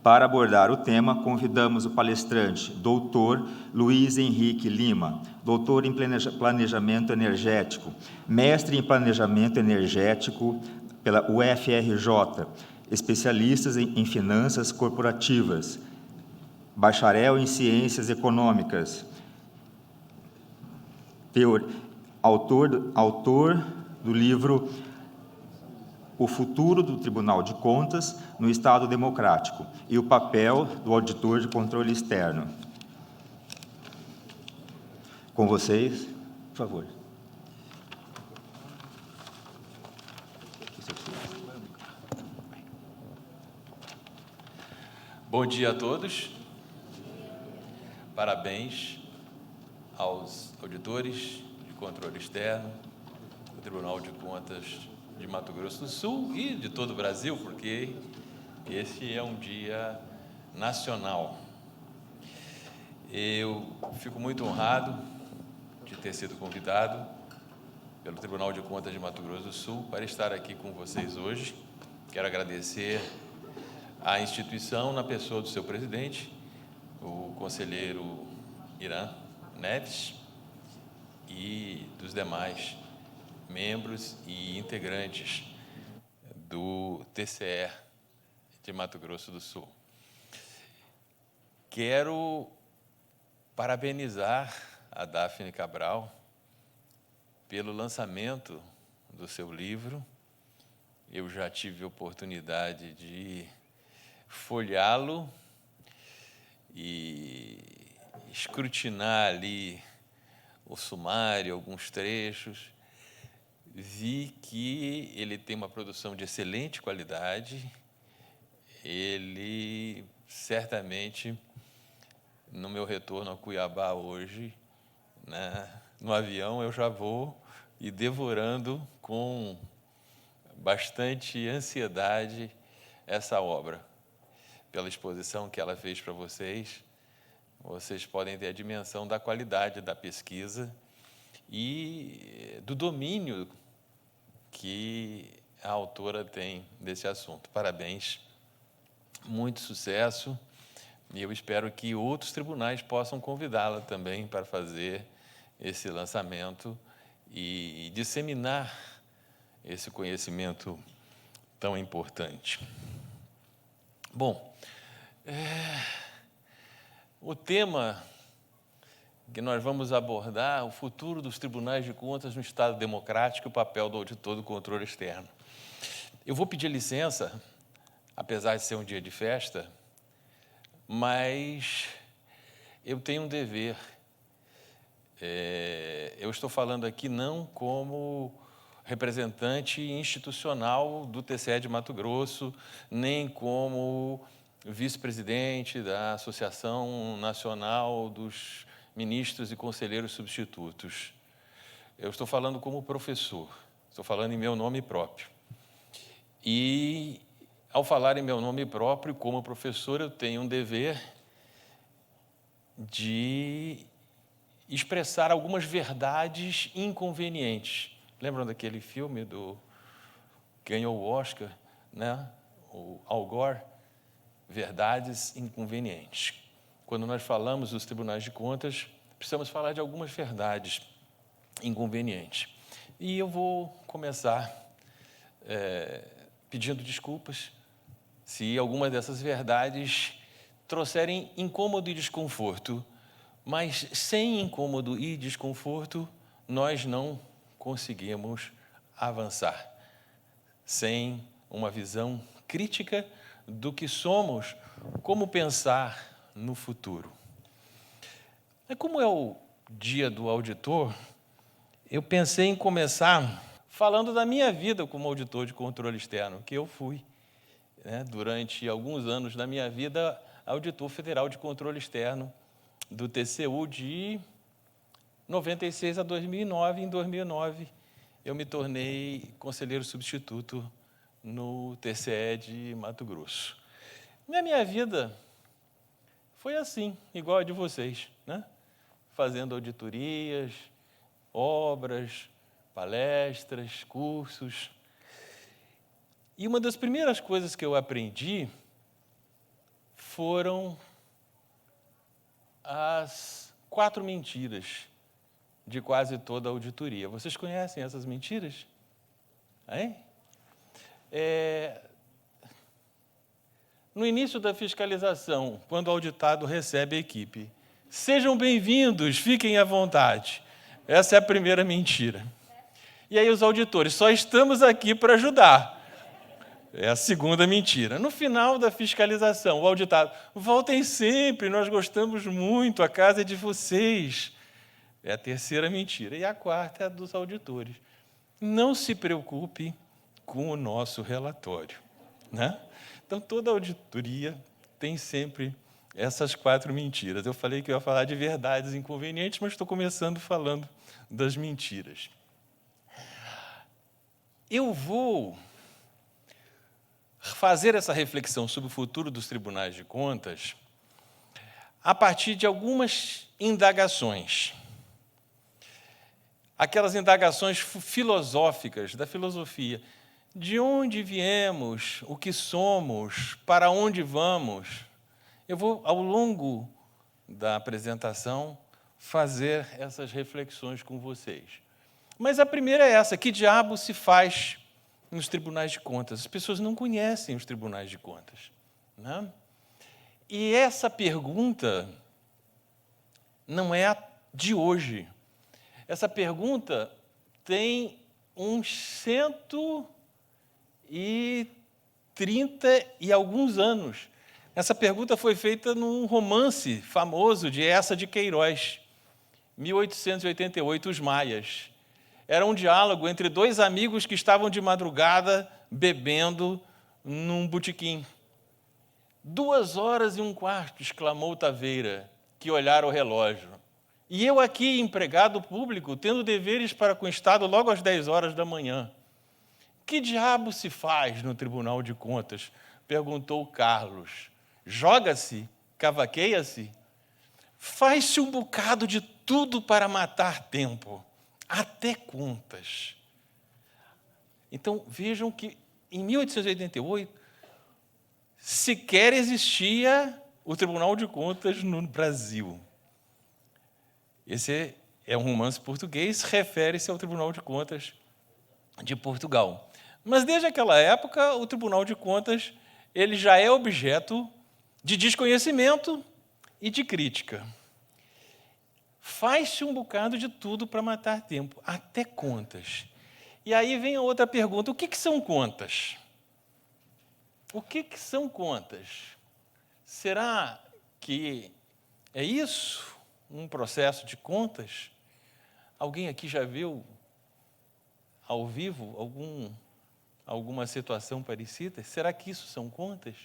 [SPEAKER 1] Para abordar o tema, convidamos o palestrante, doutor Luiz Henrique Lima, doutor em Planejamento Energético, mestre em Planejamento Energético pela UFRJ, especialistas em Finanças Corporativas, bacharel em Ciências Econômicas, autor do livro O Futuro do Tribunal de Contas no Estado Democrático e o papel do auditor de controle externo. Com vocês, por favor.
[SPEAKER 8] Bom dia a todos. Parabéns aos auditores de controle externo do Tribunal de Contas de Mato Grosso do Sul e de todo o Brasil, porque esse é um dia nacional. Eu fico muito honrado de ter sido convidado pelo Tribunal de Contas de Mato Grosso do Sul para estar aqui com vocês hoje. Quero agradecer à instituição, na pessoa do seu presidente, o conselheiro Irã Neves, e dos demais membros e integrantes do TCE de Mato Grosso do Sul. Quero parabenizar a Daphne Cabral pelo lançamento do seu livro. Eu já tive a oportunidade de folheá-lo e escrutinar ali o sumário, alguns trechos. Vi que ele tem uma produção de excelente qualidade. Ele, certamente, no meu retorno a Cuiabá hoje, né, no avião, eu já vou ir devorando com bastante ansiedade essa obra. Pela exposição que ela fez para vocês, vocês podem ter a dimensão da qualidade da pesquisa e do domínio que a autora tem desse assunto. Parabéns, muito sucesso, e eu espero que outros tribunais possam convidá-la também para fazer esse lançamento e disseminar esse conhecimento tão importante. Bom, o tema que nós vamos abordar, o futuro dos tribunais de contas no Estado democrático e o papel do auditor do controle externo. Eu vou pedir licença, apesar de ser um dia de festa, mas eu tenho um dever. Eu estou falando aqui não como representante institucional do TCE de Mato Grosso, nem como vice-presidente da Associação Nacional dos Ministros e Conselheiros Substitutos. Eu estou falando como professor, estou falando em meu nome próprio. E, ao falar em meu nome próprio, como professor, eu tenho um dever de expressar algumas verdades inconvenientes. Lembram daquele filme que ganhou o Oscar, né? O Al Gore? Verdades inconvenientes. Quando nós falamos dos tribunais de contas, precisamos falar de algumas verdades inconvenientes. E eu vou começar pedindo desculpas se alguma dessas verdades trouxerem incômodo e desconforto, mas sem incômodo e desconforto, nós não conseguimos avançar. Sem uma visão crítica do que somos, como pensar no futuro. Como é o Dia do Auditor, eu pensei em começar falando da minha vida como auditor de controle externo, que eu fui, durante alguns anos da minha vida, auditor federal de controle externo do TCU de 96 a 2009. Em 2009, eu me tornei conselheiro substituto no TCE de Mato Grosso. Minha vida foi assim, igual a de vocês, né? Fazendo auditorias, obras, palestras, cursos. E uma das primeiras coisas que eu aprendi foram as 4 mentiras de quase toda a auditoria. Vocês conhecem essas mentiras? Hein? No início da fiscalização, quando o auditado recebe a equipe, sejam bem-vindos, fiquem à vontade. Essa é a primeira mentira. E aí os auditores, só estamos aqui para ajudar. É a segunda mentira. No final da fiscalização, o auditado, voltem sempre, nós gostamos muito, a casa é de vocês. É a terceira mentira. E a quarta é a dos auditores. Não se preocupe com o nosso relatório, né? Então, toda auditoria tem sempre essas 4 mentiras. Eu falei que eu ia falar de verdades inconvenientes, mas estou começando falando das mentiras. Eu vou fazer essa reflexão sobre o futuro dos tribunais de contas a partir de algumas indagações. Aquelas indagações filosóficas, da filosofia. De onde viemos, o que somos, para onde vamos? Eu vou, ao longo da apresentação, fazer essas reflexões com vocês. Mas a primeira é essa: que diabo se faz nos tribunais de contas? As pessoas não conhecem os tribunais de contas, né? E essa pergunta não é a de hoje. Essa pergunta tem uns 130 e alguns anos. Essa pergunta foi feita num romance famoso de Eça de Queiroz, 1888, Os Maias. Era um diálogo entre 2 amigos que estavam de madrugada bebendo num botequim. 2h15, exclamou Taveira, que olhara o relógio. E eu aqui, empregado público, tendo deveres para com o Estado logo às 10h da manhã. Que diabo se faz no Tribunal de Contas? Perguntou Carlos. Joga-se? Cavaqueia-se? Faz-se um bocado de tudo para matar tempo, até contas. Então, vejam que em 1888 sequer existia o Tribunal de Contas no Brasil. Esse é um romance português, refere-se ao Tribunal de Contas de Portugal. Mas desde aquela época, o Tribunal de Contas ele já é objeto de desconhecimento e de crítica. Faz-se um bocado de tudo para matar tempo, até contas. E aí vem a outra pergunta, o que são contas? O que são contas? Será que é isso, um processo de contas? Alguém aqui já viu ao vivo alguma situação parecida? Será que isso são contas?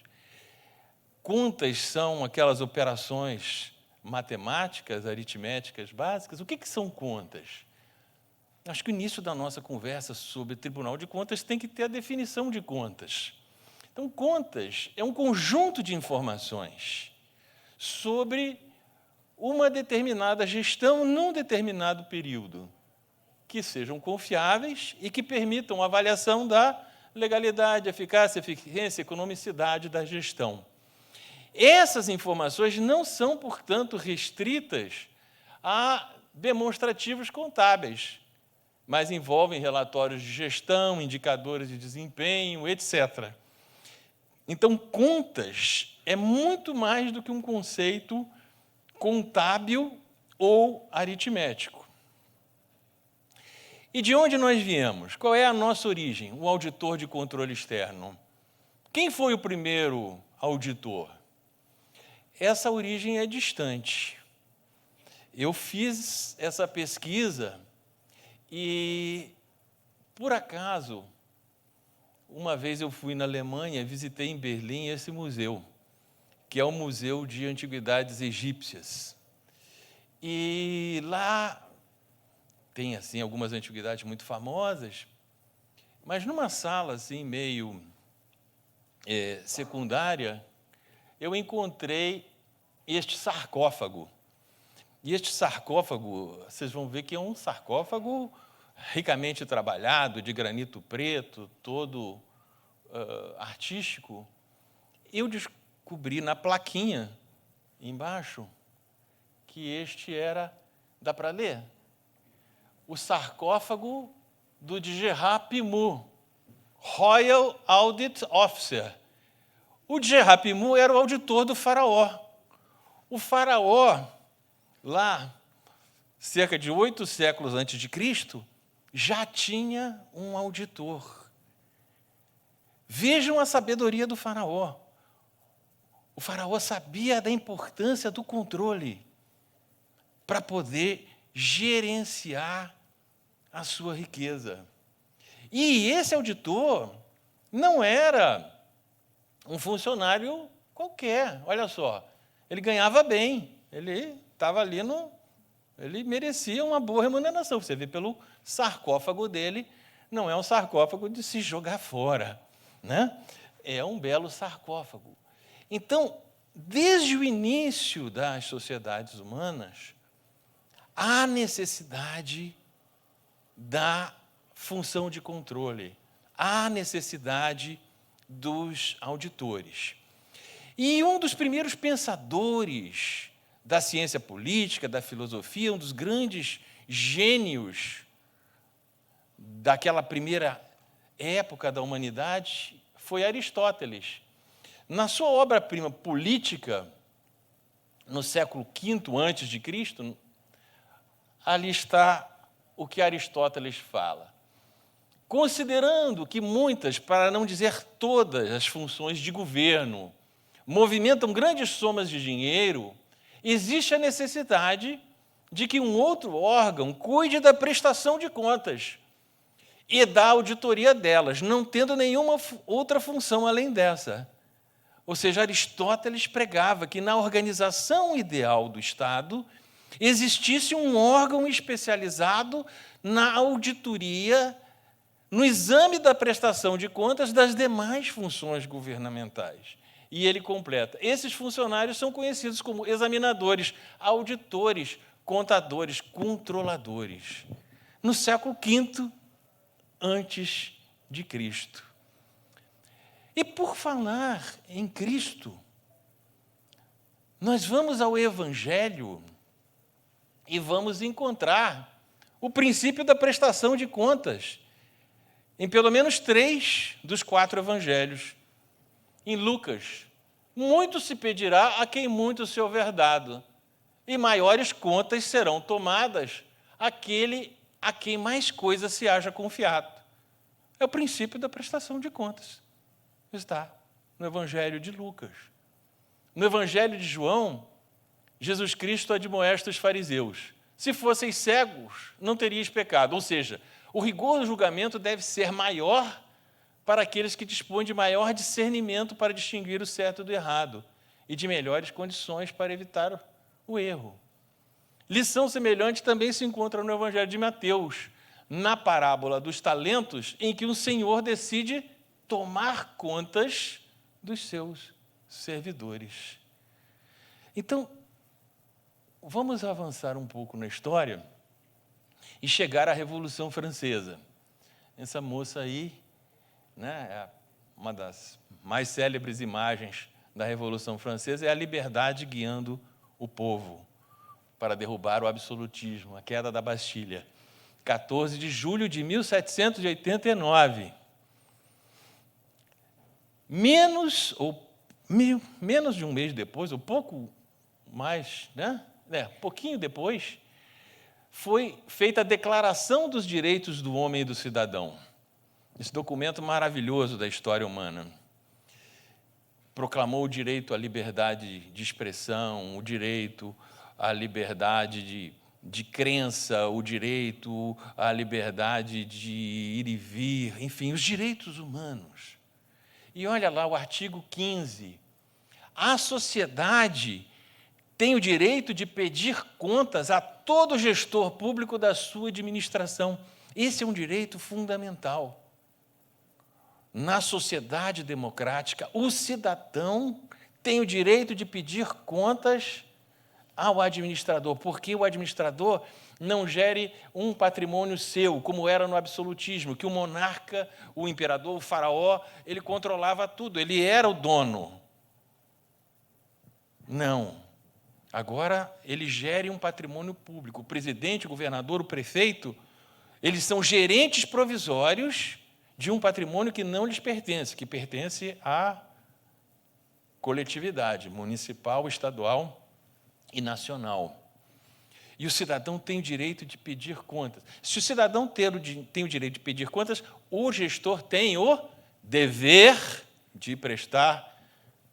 [SPEAKER 8] Contas são aquelas operações matemáticas, aritméticas básicas? O que são contas? Acho que o início da nossa conversa sobre Tribunal de Contas tem que ter a definição de contas. Então, contas é um conjunto de informações sobre uma determinada gestão num determinado período, que sejam confiáveis e que permitam a avaliação da legalidade, eficácia, eficiência, economicidade da gestão. Essas informações não são, portanto, restritas a demonstrativos contábeis, mas envolvem relatórios de gestão, indicadores de desempenho, etc. Então, contas é muito mais do que um conceito contábil ou aritmético. E de onde nós viemos? Qual é a nossa origem? O auditor de controle externo. Quem foi o primeiro auditor? Essa origem é distante. Eu fiz essa pesquisa e, por acaso, uma vez eu fui na Alemanha, visitei em Berlim esse museu, que é o Museu de Antiguidades Egípcias. E lá tem assim algumas antiguidades muito famosas, mas numa sala assim meio secundária, eu encontrei este sarcófago. E este sarcófago, vocês vão ver que é um sarcófago ricamente trabalhado, de granito preto, todo artístico. Eu descobri na plaquinha embaixo que este era, dá para ler? O sarcófago do Djerap Pimu, Royal Audit Officer. O Djerap Pimu era o auditor do faraó. O faraó, lá, cerca de 8 séculos antes de Cristo, já tinha um auditor. Vejam a sabedoria do faraó. O faraó sabia da importância do controle para poder gerenciar a sua riqueza. E esse auditor não era um funcionário qualquer, olha só, ele ganhava bem, ele estava ali ele merecia uma boa remuneração. Você vê pelo sarcófago dele, não é um sarcófago de se jogar fora, né? É um belo sarcófago. Então, desde o início das sociedades humanas, há necessidade da função de controle, há necessidade dos auditores. E um dos primeiros pensadores da ciência política, da filosofia, um dos grandes gênios daquela primeira época da humanidade, foi Aristóteles. Na sua obra-prima Política, no século V a.C., ali está o que Aristóteles fala. Considerando que muitas, para não dizer todas, as funções de governo movimentam grandes somas de dinheiro, existe a necessidade de que um outro órgão cuide da prestação de contas e da auditoria delas, não tendo nenhuma outra função além dessa. Ou seja, Aristóteles pregava que na organização ideal do Estado existisse um órgão especializado na auditoria no exame da prestação de contas das demais funções governamentais. E ele completa: esses funcionários são conhecidos como examinadores, auditores, contadores, controladores. No século V antes de Cristo. E por falar em Cristo, nós vamos ao Evangelho e vamos encontrar o princípio da prestação de contas em pelo menos 3 dos 4 evangelhos. Em Lucas, muito se pedirá a quem muito se houver dado, e maiores contas serão tomadas àquele a quem mais coisa se haja confiado. É o princípio da prestação de contas. Está no Evangelho de Lucas. No Evangelho de João, Jesus Cristo admoesta os fariseus: se fosseis cegos, não teríeis pecado. Ou seja, o rigor do julgamento deve ser maior para aqueles que dispõem de maior discernimento para distinguir o certo do errado e de melhores condições para evitar o erro. Lição semelhante também se encontra no Evangelho de Mateus, na parábola dos talentos, em que o Senhor decide tomar contas dos seus servidores. Então, vamos avançar um pouco na história e chegar à Revolução Francesa. Essa moça aí, né, é uma das mais célebres imagens da Revolução Francesa, é a liberdade guiando o povo para derrubar o absolutismo, a queda da Bastilha. 14 de julho de 1789. Menos de um mês depois, ou pouco mais, né? Pouquinho depois, foi feita a Declaração dos Direitos do Homem e do Cidadão. Esse documento maravilhoso da história humana. Proclamou o direito à liberdade de expressão, o direito à liberdade de crença, o direito à liberdade de ir e vir, enfim, os direitos humanos. E olha lá o artigo 15. A sociedade tem o direito de pedir contas a todo gestor público da sua administração. Esse é um direito fundamental. Na sociedade democrática, o cidadão tem o direito de pedir contas ao administrador, porque o administrador não gere um patrimônio seu, como era no absolutismo, que o monarca, o imperador, o faraó, ele controlava tudo, ele era o dono. Não. Agora, ele gere um patrimônio público. O presidente, o governador, o prefeito, eles são gerentes provisórios de um patrimônio que não lhes pertence, que pertence à coletividade municipal, estadual e nacional. E o cidadão tem o direito de pedir contas. Se o cidadão tem o direito de pedir contas, o gestor tem o dever de prestar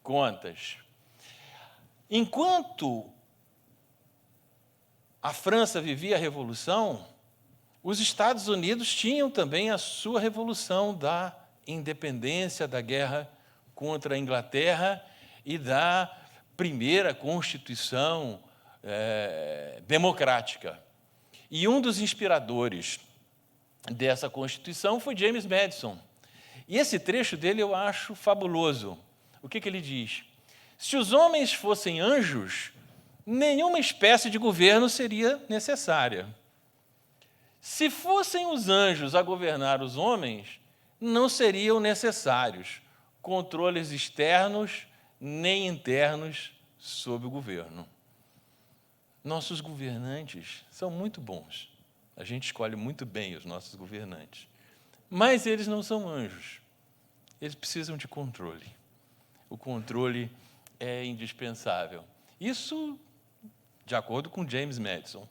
[SPEAKER 8] contas. Enquanto a França vivia a Revolução, os Estados Unidos tinham também a sua Revolução da Independência, da guerra contra a Inglaterra e da primeira Constituição democrática. E um dos inspiradores dessa Constituição foi James Madison. E esse trecho dele eu acho fabuloso. O que ele diz? Se os homens fossem anjos, nenhuma espécie de governo seria necessária. Se fossem os anjos a governar os homens, não seriam necessários controles externos nem internos sobre o governo. Nossos governantes são muito bons. A gente escolhe muito bem os nossos governantes. Mas eles não são anjos. Eles precisam de controle. O controle é indispensável. Isso de acordo com James Madison,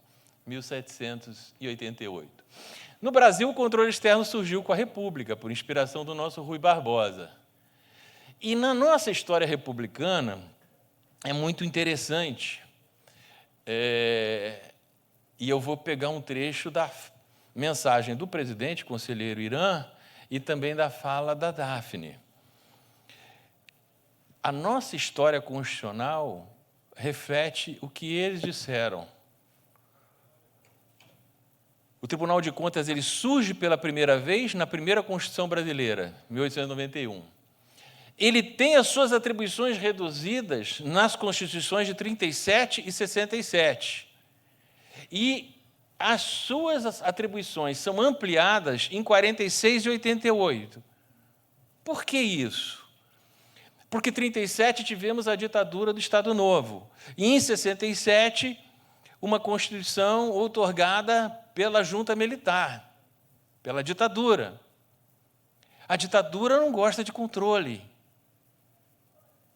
[SPEAKER 8] 1788. No Brasil, o controle externo surgiu com a República, por inspiração do nosso Rui Barbosa. E na nossa história republicana, é muito interessante. E eu vou pegar um trecho da mensagem do presidente, conselheiro Irã, e também da fala da Daphne. A nossa história constitucional reflete o que eles disseram. O Tribunal de Contas ele surge pela primeira vez na primeira Constituição brasileira, 1891. Ele tem as suas atribuições reduzidas nas Constituições de 37 e 67. E as suas atribuições são ampliadas em 46 e 88. Por que isso? Porque em 37 tivemos a ditadura do Estado Novo. E em 67, uma Constituição outorgada pela junta militar, pela ditadura. A ditadura não gosta de controle.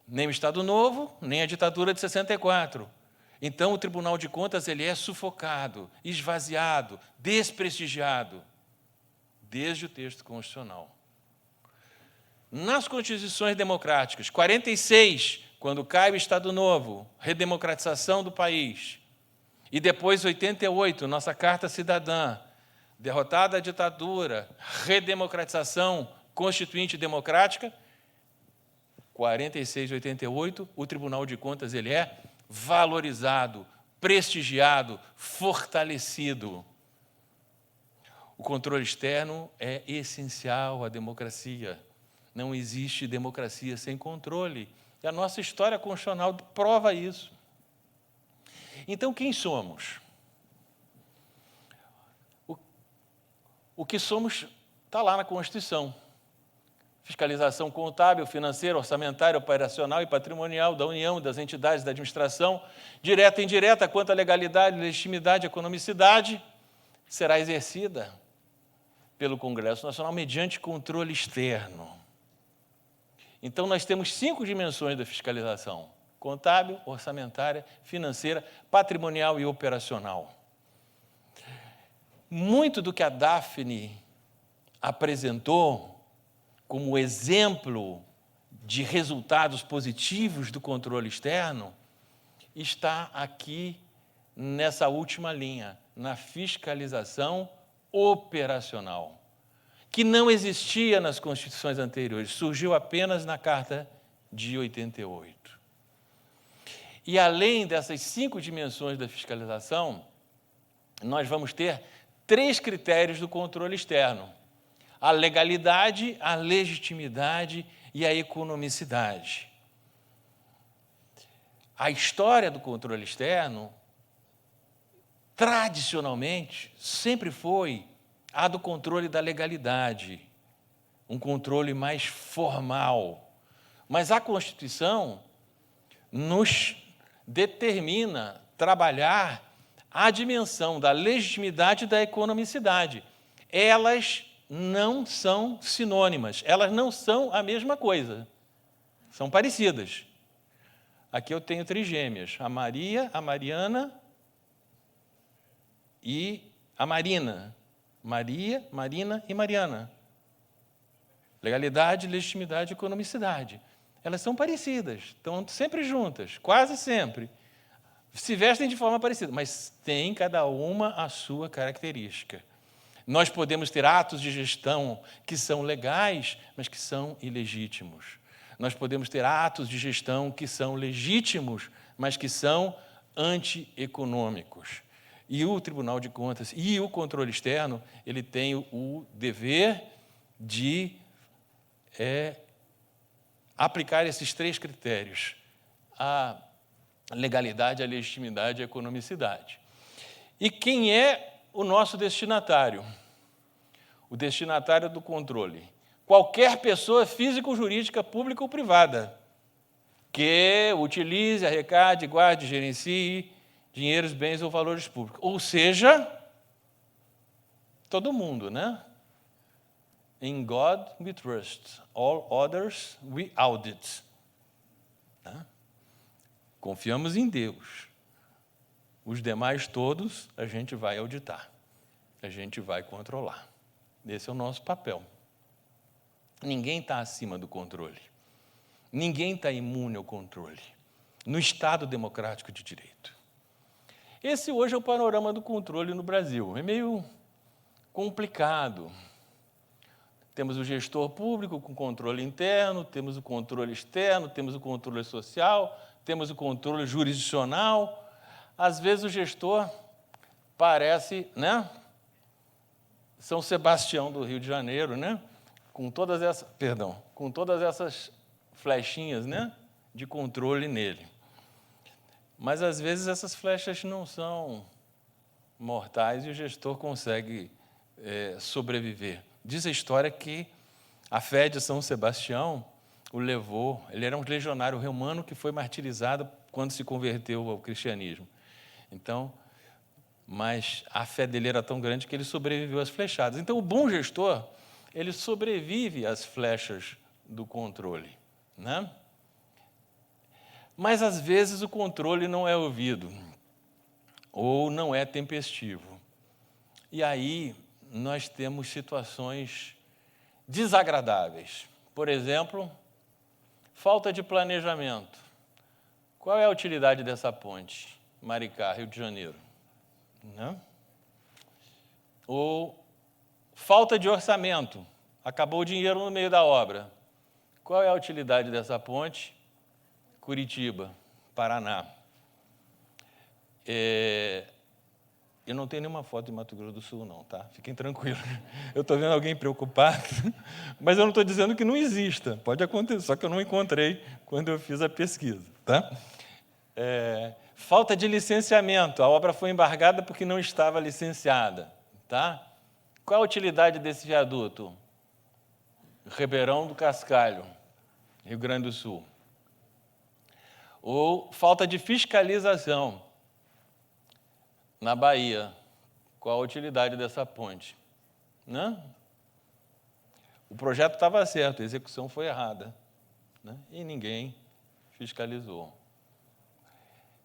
[SPEAKER 8] Nem o Estado Novo, nem a ditadura de 64. Então, o Tribunal de Contas ele é sufocado, esvaziado, desprestigiado, desde o texto constitucional. Nas constituições democráticas, 46, quando cai o Estado Novo, redemocratização do país, e depois 88, nossa Carta Cidadã, derrotada a ditadura, redemocratização constituinte democrática, 46 e 88, o Tribunal de Contas ele é valorizado, prestigiado, fortalecido. O controle externo é essencial à democracia. Não existe democracia sem controle. E a nossa história constitucional prova isso. Então, quem somos? O que somos está lá na Constituição. Fiscalização contábil, financeira, orçamentária, operacional e patrimonial da União, das entidades da administração, direta e indireta, quanto à legalidade, legitimidade e economicidade, será exercida pelo Congresso Nacional mediante controle externo. Então, nós temos 5 dimensões da fiscalização: contábil, orçamentária, financeira, patrimonial e operacional. Muito do que a Daphne apresentou como exemplo de resultados positivos do controle externo está aqui nessa última linha, na fiscalização operacional, que não existia nas constituições anteriores, surgiu apenas na Carta de 88. E além dessas 5 dimensões da fiscalização, nós vamos ter 3 critérios do controle externo: a legalidade, a legitimidade e a economicidade. A história do controle externo, tradicionalmente, sempre foi a do controle da legalidade, um controle mais formal. Mas a Constituição nos determina trabalhar a dimensão da legitimidade e da economicidade. Elas não são sinônimas, elas não são a mesma coisa, são parecidas. Aqui eu tenho trigêmeas, a Maria, a Mariana e a Marina. Maria, Marina e Mariana. Legalidade, legitimidade e economicidade. Elas são parecidas, estão sempre juntas, quase sempre. Se vestem de forma parecida, mas tem cada uma a sua característica. Nós podemos ter atos de gestão que são legais, mas que são ilegítimos. Nós podemos ter atos de gestão que são legítimos, mas que são antieconômicos. E o Tribunal de Contas e o controle externo, ele tem o dever de aplicar esses 3 critérios: a legalidade, a legitimidade e a economicidade. E quem é o nosso destinatário? O destinatário do controle: qualquer pessoa física ou jurídica, pública ou privada, que utilize, arrecade, guarde, gerencie dinheiros, bens ou valores públicos. Ou seja, todo mundo, né? In God we trust, all others we audit. Tá? Confiamos em Deus. Os demais todos a gente vai auditar, a gente vai controlar. Esse é o nosso papel. Ninguém está acima do controle. Ninguém está imune ao controle no Estado democrático de direito. Esse hoje é o panorama do controle no Brasil. É meio complicado. Temos o gestor público com controle interno, temos o controle externo, temos o controle social, temos o controle jurisdicional. Às vezes o gestor parece, né,
[SPEAKER 9] São Sebastião do Rio de Janeiro, né? Com todas essas flechinhas, né? De controle nele. Mas, às vezes, essas flechas não são mortais e o gestor consegue sobreviver. Diz a história que a fé de São Sebastião o levou, ele era um legionário romano que foi martirizado quando se converteu ao cristianismo. Então, mas a fé dele era tão grande que ele sobreviveu às flechadas. Então, o bom gestor, ele sobrevive às flechas do controle, né? Mas, às vezes, o controle não é ouvido, ou não é tempestivo. E aí, nós temos situações desagradáveis. Por exemplo, falta de planejamento. Qual é a utilidade dessa ponte? Maricá, Rio de Janeiro. Não? Ou falta de orçamento. Acabou o dinheiro no meio da obra. Qual é a utilidade dessa ponte? Curitiba, Paraná. Eu não tenho nenhuma foto de Mato Grosso do Sul, não, tá? Fiquem tranquilos. Eu estou vendo alguém preocupado, mas eu não estou dizendo que não exista. Pode acontecer, só que eu não encontrei quando eu fiz a pesquisa, tá? Falta de licenciamento. A obra foi embargada porque não estava licenciada, tá? Qual a utilidade desse viaduto? Ribeirão do Cascalho, Rio Grande do Sul. Ou falta de fiscalização. Na Bahia, qual a utilidade dessa ponte? Né? O projeto estava certo, a execução foi errada, né? E ninguém fiscalizou.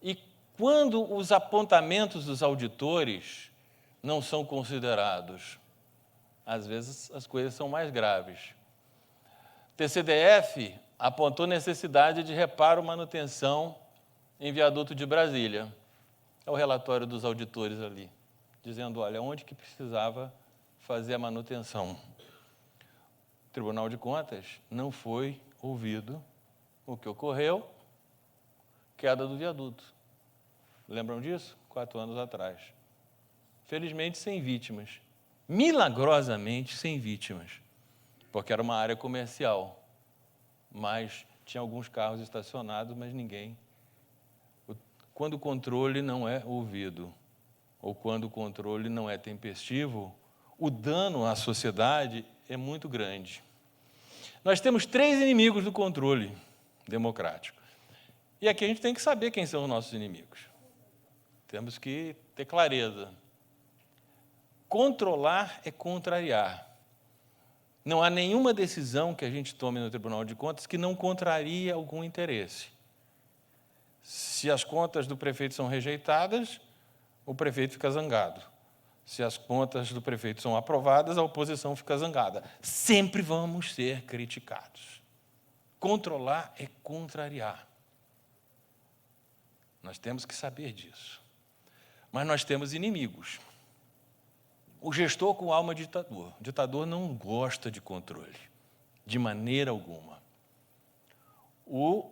[SPEAKER 9] E quando os apontamentos dos auditores não são considerados, às vezes as coisas são mais graves. TCDF apontou necessidade de reparo e manutenção em viaduto de Brasília. É o relatório dos auditores ali, dizendo, olha, onde que precisava fazer a manutenção. O Tribunal de Contas não foi ouvido. O que ocorreu? Queda do viaduto. Lembram disso? 4 anos atrás. Felizmente, sem vítimas. Milagrosamente, sem vítimas, porque era uma área comercial, mas tinha alguns carros estacionados, mas ninguém. Quando o controle não é ouvido, ou quando o controle não é tempestivo, o dano à sociedade é muito grande. Nós temos 3 inimigos do controle democrático. E aqui a gente tem que saber quem são os nossos inimigos. Temos que ter clareza. Controlar é contrariar. Não há nenhuma decisão que a gente tome no Tribunal de Contas que não contrarie algum interesse. Se as contas do prefeito são rejeitadas, o prefeito fica zangado. Se as contas do prefeito são aprovadas, a oposição fica zangada. Sempre vamos ser criticados. Controlar é contrariar. Nós temos que saber disso. Mas nós temos inimigos. O gestor com alma de ditador. O ditador não gosta de controle, de maneira alguma. O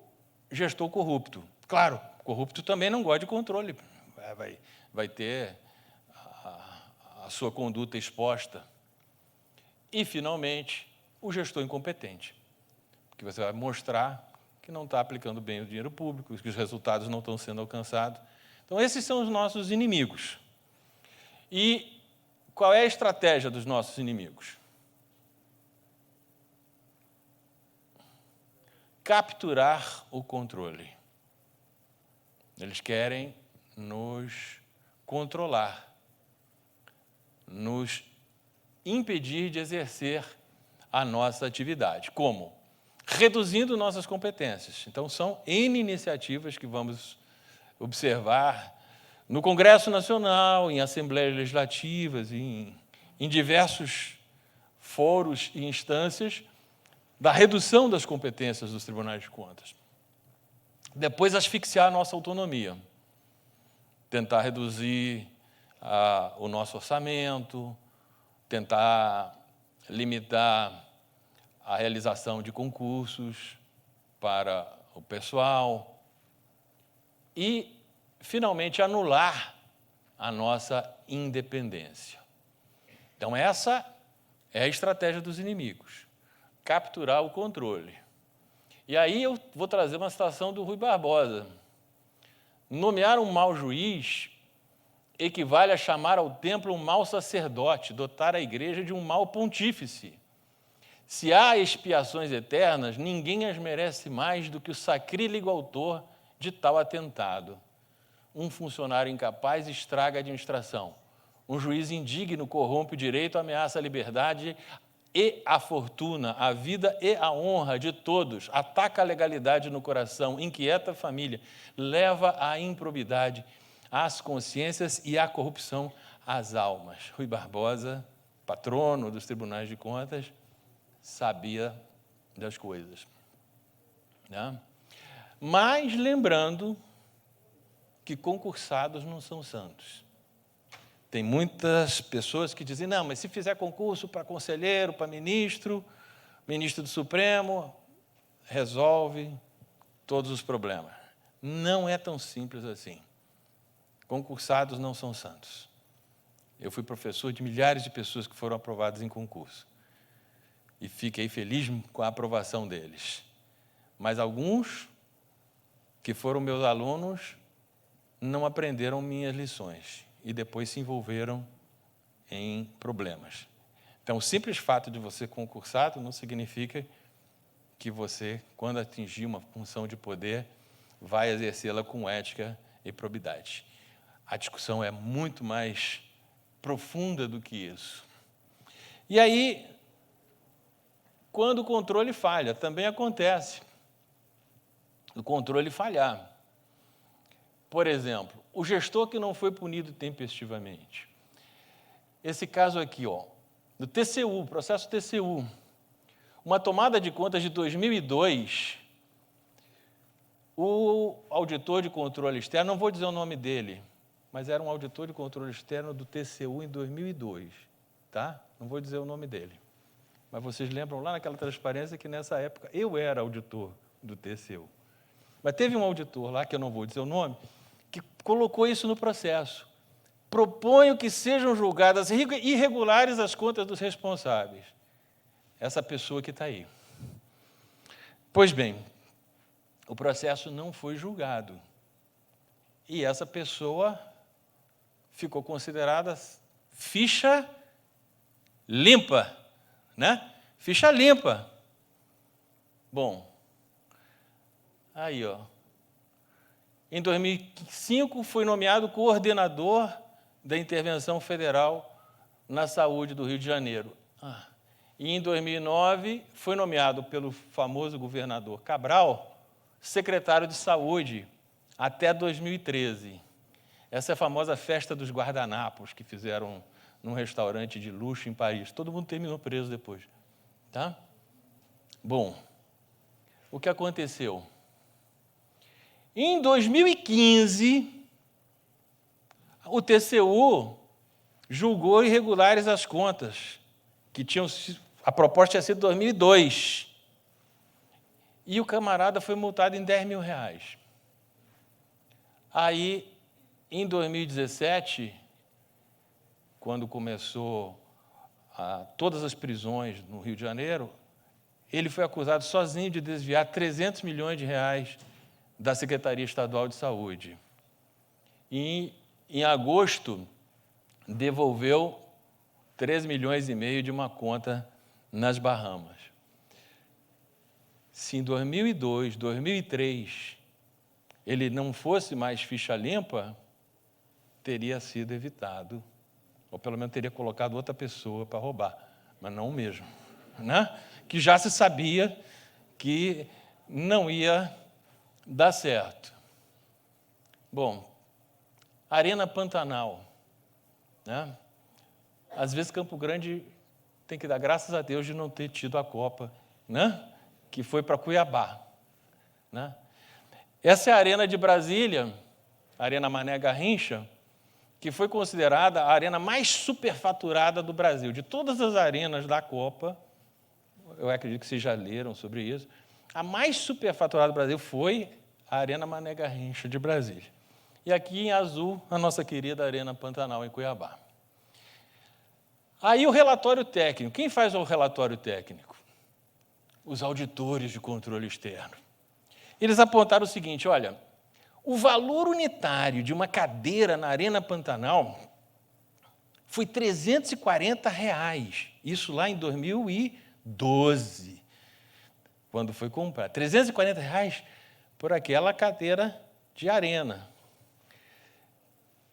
[SPEAKER 9] gestor corrupto. Claro, corrupto também não gosta de controle. Vai ter a sua conduta exposta. E, finalmente, o gestor incompetente, porque você vai mostrar que não está aplicando bem o dinheiro público, que os resultados não estão sendo alcançados. Então, esses são os nossos inimigos. E qual é a estratégia dos nossos inimigos? Capturar o controle. Eles querem nos controlar, nos impedir de exercer a nossa atividade. Como? Reduzindo nossas competências. Então, são N iniciativas que vamos observar no Congresso Nacional, em assembleias legislativas, em diversos foros e instâncias, da redução das competências dos tribunais de contas. Depois, asfixiar a nossa autonomia. Tentar reduzir o nosso orçamento, tentar limitar a realização de concursos para o pessoal e, finalmente, anular a nossa independência. Então, essa é a estratégia dos inimigos, capturar o controle. E aí eu vou trazer uma citação do Rui Barbosa. Nomear um mau juiz equivale a chamar ao templo um mau sacerdote, dotar a igreja de um mau pontífice. Se há expiações eternas, ninguém as merece mais do que o sacrílego autor de tal atentado. Um funcionário incapaz estraga a administração. Um juiz indigno corrompe o direito, ameaça a liberdade e a fortuna, a vida e a honra de todos, ataca a legalidade no coração, inquieta a família, leva à improbidade, às consciências e à corrupção às almas. Rui Barbosa, patrono dos tribunais de contas, sabia das coisas. Né? Mas lembrando que concursados não são santos. Tem muitas pessoas que dizem, não, mas se fizer concurso para conselheiro, para ministro do Supremo, resolve todos os problemas. Não é tão simples assim. Concursados não são santos. Eu fui professor de milhares de pessoas que foram aprovadas em concurso. E fiquei feliz com a aprovação deles. Mas alguns que foram meus alunos não aprenderam minhas lições e depois se envolveram em problemas. Então, o simples fato de você ser concursado não significa que você, quando atingir uma função de poder, vai exercê-la com ética e probidade. A discussão é muito mais profunda do que isso. E aí, quando o controle falha, também acontece o controle falhar. Por exemplo, o gestor que não foi punido tempestivamente. Esse caso aqui, do TCU, processo TCU. Uma tomada de contas de 2002, o auditor de controle externo, não vou dizer o nome dele, mas era um auditor de controle externo do TCU em 2002, tá? Não vou dizer o nome dele. Mas vocês lembram lá naquela transparência que nessa época eu era auditor do TCU. Mas teve um auditor lá, que eu não vou dizer o nome, que colocou isso no processo. Proponho que sejam julgadas irregulares as contas dos responsáveis. Essa pessoa que está aí. Pois bem, o processo não foi julgado. E essa pessoa ficou considerada ficha limpa, né? Ficha limpa. Bom, aí, em 2005, foi nomeado coordenador da intervenção federal na saúde do Rio de Janeiro. E em 2009, foi nomeado pelo famoso governador Cabral secretário de saúde até 2013. Essa é a famosa festa dos guardanapos que fizeram num restaurante de luxo em Paris. Todo mundo terminou preso depois. Tá? Bom, o que aconteceu? Em 2015, o TCU julgou irregulares as contas, que tinham, a proposta tinha sido 2002. E o camarada foi multado em R$10 mil. Aí, em 2017, quando começou todas as prisões no Rio de Janeiro, ele foi acusado sozinho de desviar R$300 milhões da Secretaria Estadual de Saúde. E, em agosto, devolveu R$3,5 milhões de uma conta nas Bahamas. Se em 2002, 2003, ele não fosse mais ficha limpa, teria sido evitado, ou pelo menos teria colocado outra pessoa para roubar, mas não o mesmo, né? Que já se sabia que não ia dar certo. Bom, Arena Pantanal, né? Às vezes Campo Grande tem que dar graças a Deus de não ter tido a Copa, né? Que foi para Cuiabá, né? Essa é a Arena de Brasília, a Arena Mané Garrincha, que foi considerada a arena mais superfaturada do Brasil. De todas as arenas da Copa, eu acredito que vocês já leram sobre isso, a mais superfaturada do Brasil foi a Arena Mané Garrincha de Brasília. E aqui em azul, a nossa querida Arena Pantanal, em Cuiabá. Aí o relatório técnico. Quem faz o relatório técnico? Os auditores de controle externo. Eles apontaram o seguinte, olha, o valor unitário de uma cadeira na Arena Pantanal foi R$ 340, isso lá em 2012, quando foi comprar. R$ 340 por aquela cadeira de arena.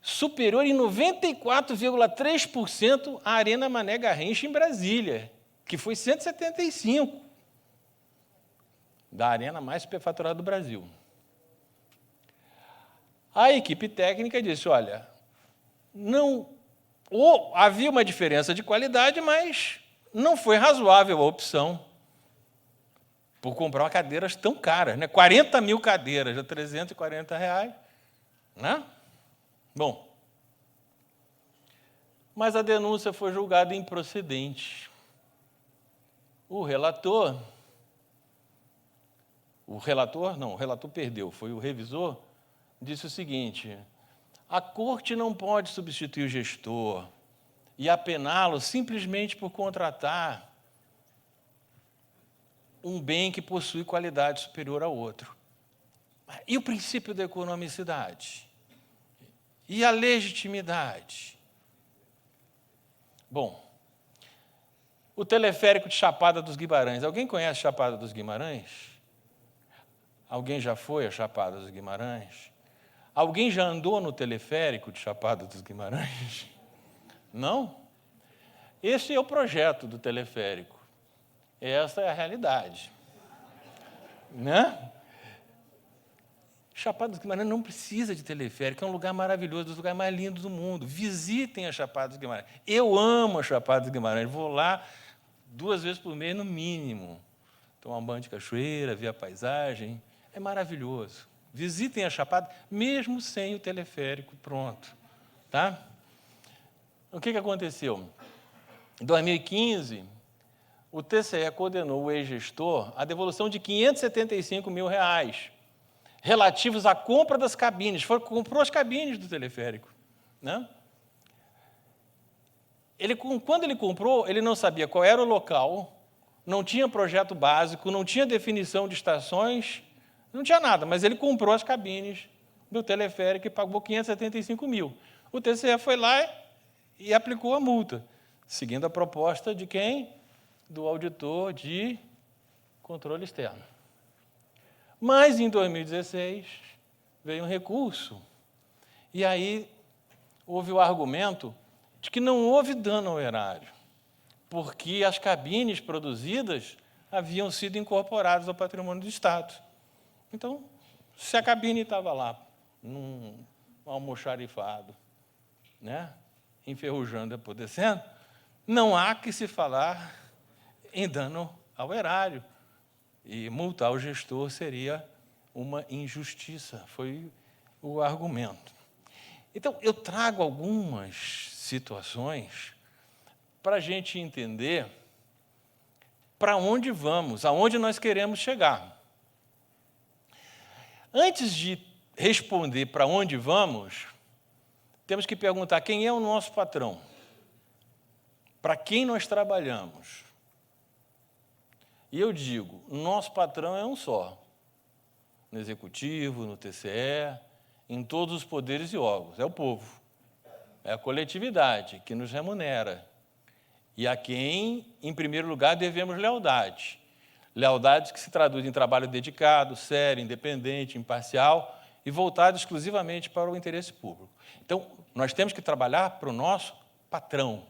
[SPEAKER 9] Superior em 94,3% à Arena Mané Garrincha em Brasília, que foi 175, da arena mais superfaturada do Brasil. A equipe técnica disse, olha, havia uma diferença de qualidade, mas não foi razoável a opção por comprar uma cadeiras tão caras, né? 40 mil cadeiras, a R$ 340, né? Bom, mas a denúncia foi julgada improcedente. O relator perdeu, foi o revisor, disse o seguinte, a corte não pode substituir o gestor e apená-lo simplesmente por contratar um bem que possui qualidade superior ao outro. E o princípio da economicidade? E a legitimidade? Bom, o teleférico de Chapada dos Guimarães. Alguém conhece Chapada dos Guimarães? Alguém já foi a Chapada dos Guimarães? Alguém já andou no teleférico de Chapada dos Guimarães? Não? Esse é o projeto do teleférico. Essa é a realidade. Né? Chapada dos Guimarães não precisa de teleférico, é um lugar maravilhoso, um dos lugares mais lindos do mundo. Visitem a Chapada dos Guimarães. Eu amo a Chapada dos Guimarães, vou lá 2 vezes por mês, no mínimo. Tomar um banho de cachoeira, ver a paisagem, é maravilhoso. Visitem a Chapada, mesmo sem o teleférico pronto. Tá? O que aconteceu? Em 2015, o TCE condenou o ex-gestor à devolução de R$ 575 mil, relativos à compra das cabines. Comprou as cabines do teleférico. Né? Quando ele comprou, ele não sabia qual era o local, não tinha projeto básico, não tinha definição de estações, não tinha nada, mas ele comprou as cabines do teleférico e pagou 575 mil. O TCE foi lá e aplicou a multa, seguindo a proposta de quem? Do auditor de controle externo. Mas, em 2016, veio um recurso. E aí houve o argumento de que não houve dano ao erário, porque as cabines produzidas haviam sido incorporadas ao patrimônio do Estado. Então, se a cabine estava lá, num almoxarifado, né, enferrujando e apodrecendo, não há que se falar em dano ao erário. E multar o gestor seria uma injustiça, foi o argumento. Então, eu trago algumas situações para a gente entender para onde vamos, aonde nós queremos chegar. Antes de responder para onde vamos, temos que perguntar quem é o nosso patrão, para quem nós trabalhamos. E eu digo, nosso patrão é um só, no Executivo, no TCE, em todos os poderes e órgãos, é o povo, é a coletividade que nos remunera e a quem, em primeiro lugar, devemos lealdade. Lealdade que se traduz em trabalho dedicado, sério, independente, imparcial e voltado exclusivamente para o interesse público. Então, nós temos que trabalhar para o nosso patrão.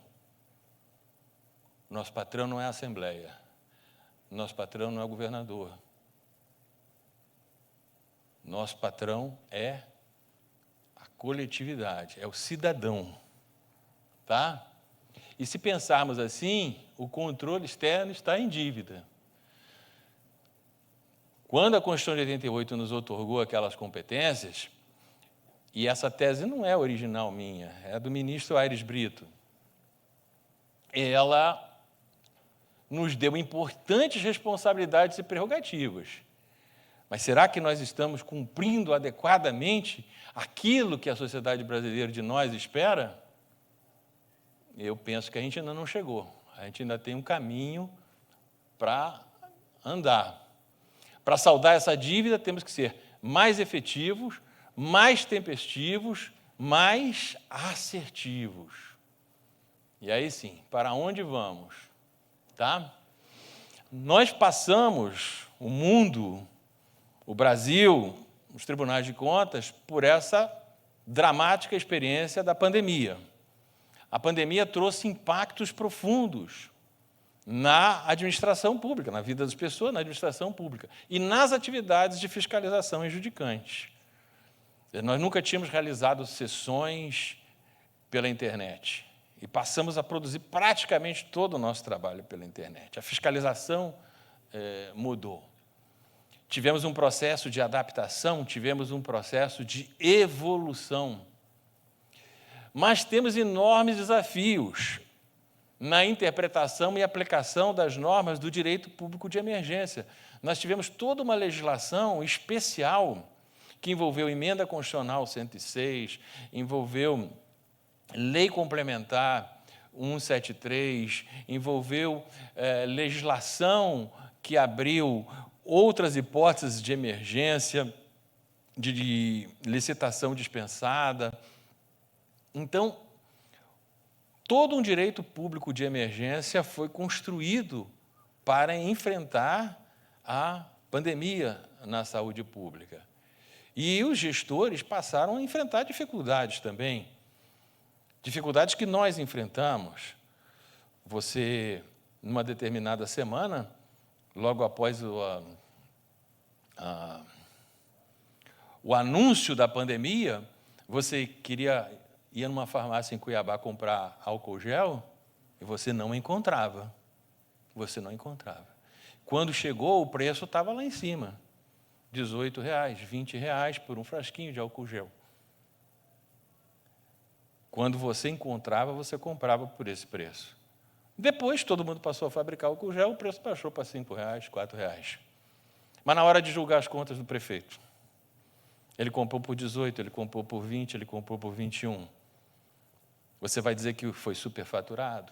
[SPEAKER 9] Nosso patrão não é a Assembleia. Nosso patrão não é o governador. Nosso patrão é a coletividade, é o cidadão. Tá? E se pensarmos assim, o controle externo está em dívida. Quando a Constituição de 88 nos outorgou aquelas competências, e essa tese não é original minha, é do ministro Aires Brito, ela nos deu importantes responsabilidades e prerrogativas. Mas será que nós estamos cumprindo adequadamente aquilo que a sociedade brasileira de nós espera? eu penso que a gente ainda não chegou. A gente ainda tem um caminho para andar. Para saldar essa dívida, temos que ser mais efetivos, mais tempestivos, mais assertivos. E aí sim, para onde vamos? Tá? Nós passamos, o mundo, o Brasil, os tribunais de contas, por essa dramática experiência da pandemia. A pandemia trouxe impactos profundos na administração pública, na vida das pessoas, na administração pública, e nas atividades de fiscalização e judicantes. Nós nunca tínhamos realizado sessões pela internet, e passamos a produzir praticamente todo o nosso trabalho pela internet. A fiscalização mudou. Tivemos um processo de adaptação, tivemos um processo de evolução. Mas temos enormes desafios na interpretação e aplicação das normas do direito público de emergência. Nós tivemos toda uma legislação especial que envolveu emenda constitucional 106, envolveu lei complementar 173, envolveu legislação que abriu outras hipóteses de emergência, de licitação dispensada. Então, todo um direito público de emergência foi construído para enfrentar a pandemia na saúde pública. E os gestores passaram a enfrentar dificuldades também. Dificuldades que nós enfrentamos. Você, numa determinada semana, logo após o anúncio da pandemia, você ia numa farmácia em Cuiabá comprar álcool gel e você não encontrava. Você não encontrava. Quando chegou, o preço estava lá em cima. R$18, R$20 por um frasquinho de álcool gel. Quando você encontrava, você comprava por esse preço. Depois, todo mundo passou a fabricar álcool gel, o preço baixou para R$5, R$4. Mas na hora de julgar as contas do prefeito, ele comprou por 18, ele comprou por 20, ele comprou por 21. Você vai dizer que foi superfaturado?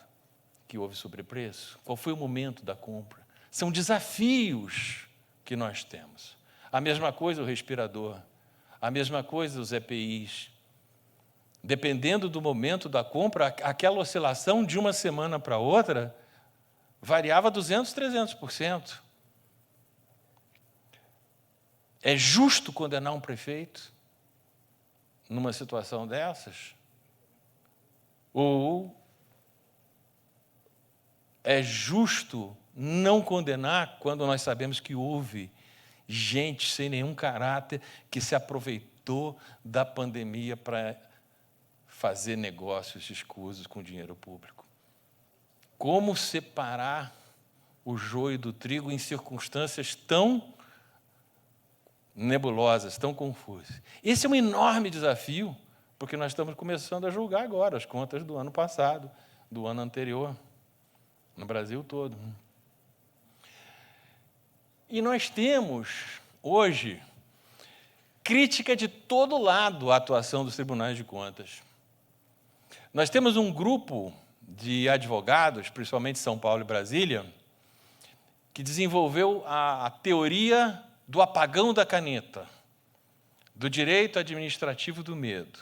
[SPEAKER 9] Que houve sobrepreço? Qual foi o momento da compra? São desafios que nós temos. A mesma coisa o respirador, a mesma coisa os EPIs. Dependendo do momento da compra, aquela oscilação de uma semana para outra variava 200%, 300%. É justo condenar um prefeito numa situação dessas? Ou é justo não condenar quando nós sabemos que houve gente sem nenhum caráter que se aproveitou da pandemia para fazer negócios escusos com dinheiro público? Como separar o joio do trigo em circunstâncias tão nebulosas, tão confusas? Esse é um enorme desafio, porque nós estamos começando a julgar agora as contas do ano passado, do ano anterior, no Brasil todo. E nós temos, hoje, crítica de todo lado à atuação dos tribunais de contas. Nós temos um grupo de advogados, principalmente São Paulo e Brasília, que desenvolveu a teoria do apagão da caneta, do direito administrativo do medo.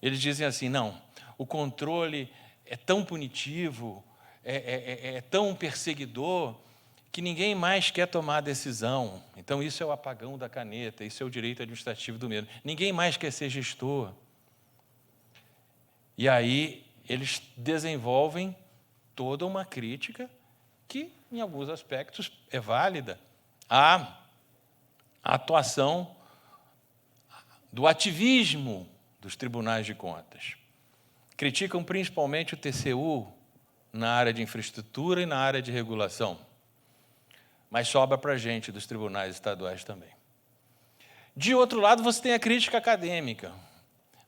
[SPEAKER 9] Eles dizem assim, não, o controle é tão punitivo, é tão perseguidor, que ninguém mais quer tomar decisão. Então, isso é o apagão da caneta, isso é o direito administrativo do medo. Ninguém mais quer ser gestor. E aí, eles desenvolvem toda uma crítica que, em alguns aspectos, é válida à atuação do ativismo dos tribunais de contas. Criticam principalmente o TCU na área de infraestrutura e na área de regulação. Mas sobra para a gente dos tribunais estaduais também. De outro lado, você tem a crítica acadêmica.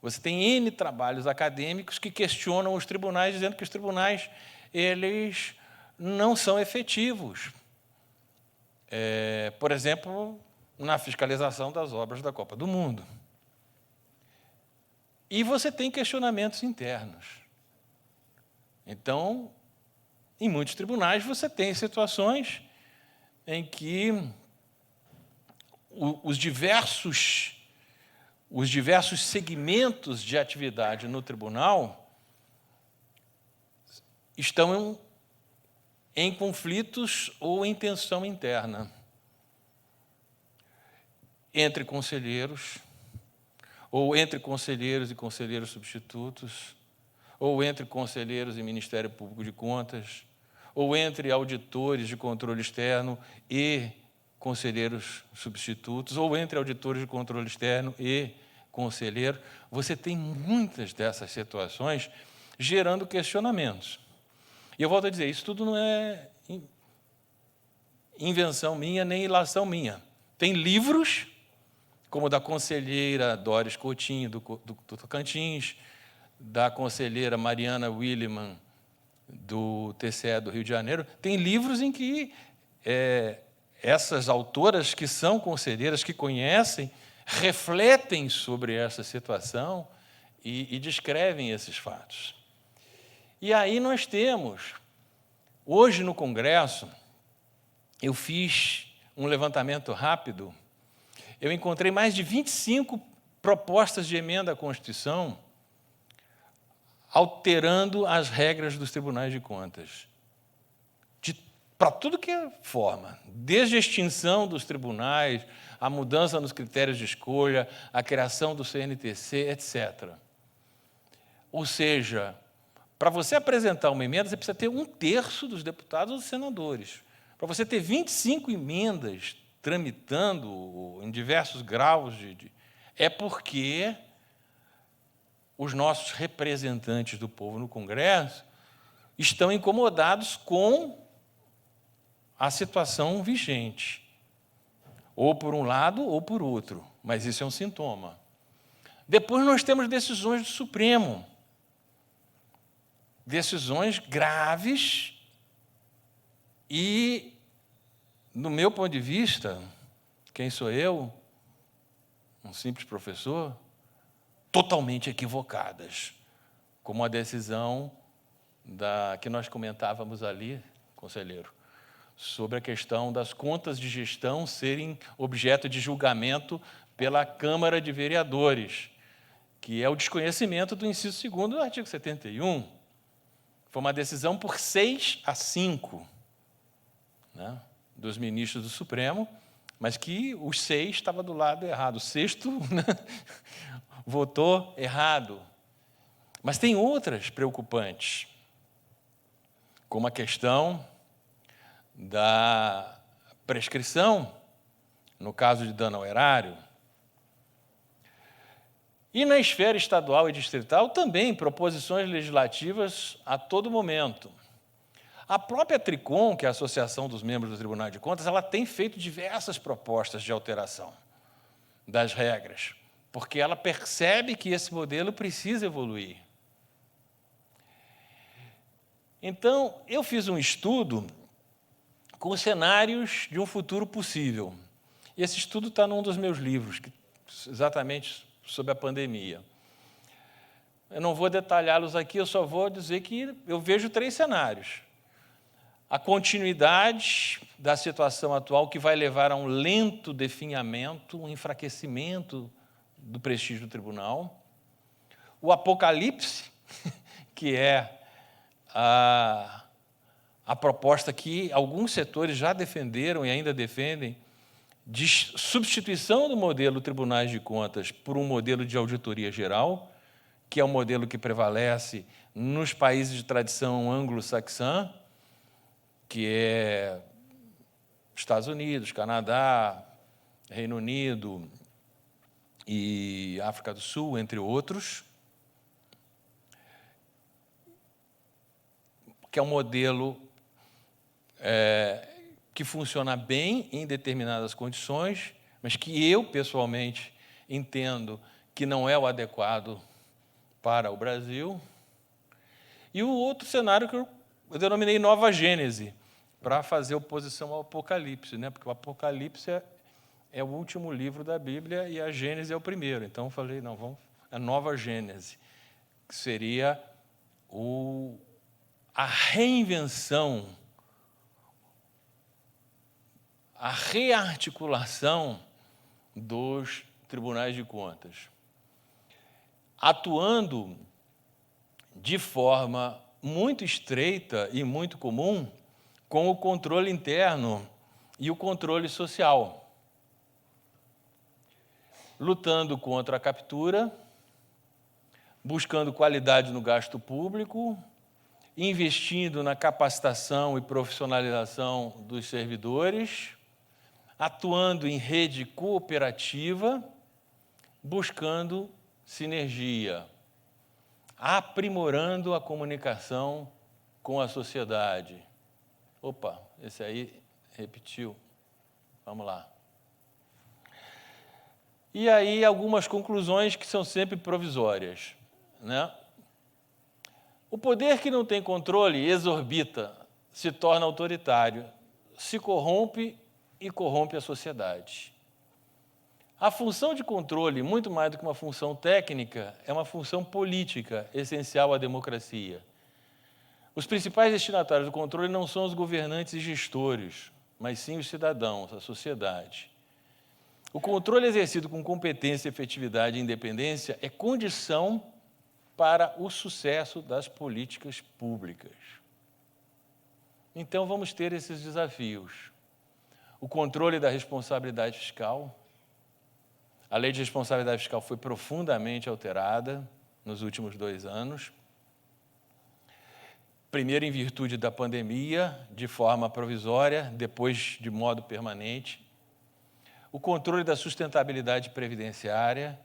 [SPEAKER 9] Você tem N trabalhos acadêmicos que questionam os tribunais, dizendo que os tribunais eles não são efetivos. Por exemplo, na fiscalização das obras da Copa do Mundo. E você tem questionamentos internos. Então, em muitos tribunais, você tem situações em que os diversos segmentos de atividade no tribunal estão em conflitos ou em tensão interna entre conselheiros, ou entre conselheiros e conselheiros substitutos, ou entre conselheiros e Ministério Público de Contas, ou entre auditores de controle externo e conselheiros substitutos, ou entre auditores de controle externo e conselheiro. Você tem muitas dessas situações gerando questionamentos. E eu volto a dizer, isso tudo não é invenção minha, nem ilação minha. Tem livros, como o da conselheira Doris Coutinho, do Tocantins, da conselheira Mariana Williman, do TCE do Rio de Janeiro. Tem livros em que essas autoras, que são conselheiras, que conhecem, refletem sobre essa situação e descrevem esses fatos. E aí nós temos, hoje no Congresso, eu fiz um levantamento rápido, eu encontrei mais de 25 propostas de emenda à Constituição alterando as regras dos tribunais de contas, para tudo que é forma, desde a extinção dos tribunais, a mudança nos critérios de escolha, a criação do CNTC, etc. Ou seja, para você apresentar uma emenda, você precisa ter 1/3 dos deputados ou dos senadores. Para você ter 25 emendas tramitando em diversos graus é porque os nossos representantes do povo no Congresso estão incomodados com a situação vigente, ou por um lado ou por outro, mas isso é um sintoma. Depois nós temos decisões do Supremo, decisões graves e, no meu ponto de vista, quem sou eu? Um simples professor? Totalmente equivocadas, como a decisão que nós comentávamos ali, conselheiro, sobre a questão das contas de gestão serem objeto de julgamento pela Câmara de Vereadores, que é o desconhecimento do inciso 2º do artigo 71. Foi uma decisão por 6-5, né, dos ministros do Supremo, mas que os 6 estavam do lado errado. O 6º, né, votou errado. Mas tem outras preocupantes, como a questão da prescrição, no caso de dano ao erário. E na esfera estadual e distrital, também proposições legislativas a todo momento. A própria Tricom, que é a Associação dos Membros do Tribunal de Contas, ela tem feito diversas propostas de alteração das regras, porque ela percebe que esse modelo precisa evoluir. Então, eu fiz um estudo com cenários de um futuro possível. E esse estudo está num dos meus livros, exatamente sobre a pandemia. Eu não vou detalhá-los aqui, eu só vou dizer que eu vejo 3 cenários. A continuidade da situação atual, que vai levar a um lento definhamento, um enfraquecimento do prestígio do tribunal. O apocalipse, que é a proposta que alguns setores já defenderam e ainda defendem, de substituição do modelo Tribunais de Contas por um modelo de auditoria geral, que é o modelo que prevalece nos países de tradição anglo-saxã, que é Estados Unidos, Canadá, Reino Unido e África do Sul, entre outros, que é um modelo que funciona bem em determinadas condições, mas que eu, pessoalmente, entendo que não é o adequado para o Brasil. E o outro cenário que eu denominei Nova Gênese, para fazer oposição ao Apocalipse, né? Porque o Apocalipse é o último livro da Bíblia e a Gênese é o primeiro. Então, eu falei, não, vamos a Nova Gênese, que seria a reinvenção, a rearticulação dos tribunais de contas, atuando de forma muito estreita e muito comum com o controle interno e o controle social, lutando contra a captura, buscando qualidade no gasto público, investindo na capacitação e profissionalização dos servidores, atuando em rede cooperativa, buscando sinergia, aprimorando a comunicação com a sociedade. Opa, esse aí repetiu. Vamos lá. E aí algumas conclusões que são sempre provisórias, né? O poder que não tem controle exorbita, se torna autoritário, se corrompe e corrompe a sociedade. A função de controle, muito mais do que uma função técnica, é uma função política essencial à democracia. Os principais destinatários do controle não são os governantes e gestores, mas sim os cidadãos, a sociedade. O controle exercido com competência, efetividade e independência é condição para o sucesso das políticas públicas. Então, vamos ter esses desafios. O controle da responsabilidade fiscal. A lei de responsabilidade fiscal foi profundamente alterada nos últimos 2 anos. Primeiro, em virtude da pandemia, de forma provisória, depois de modo permanente. O controle da sustentabilidade previdenciária,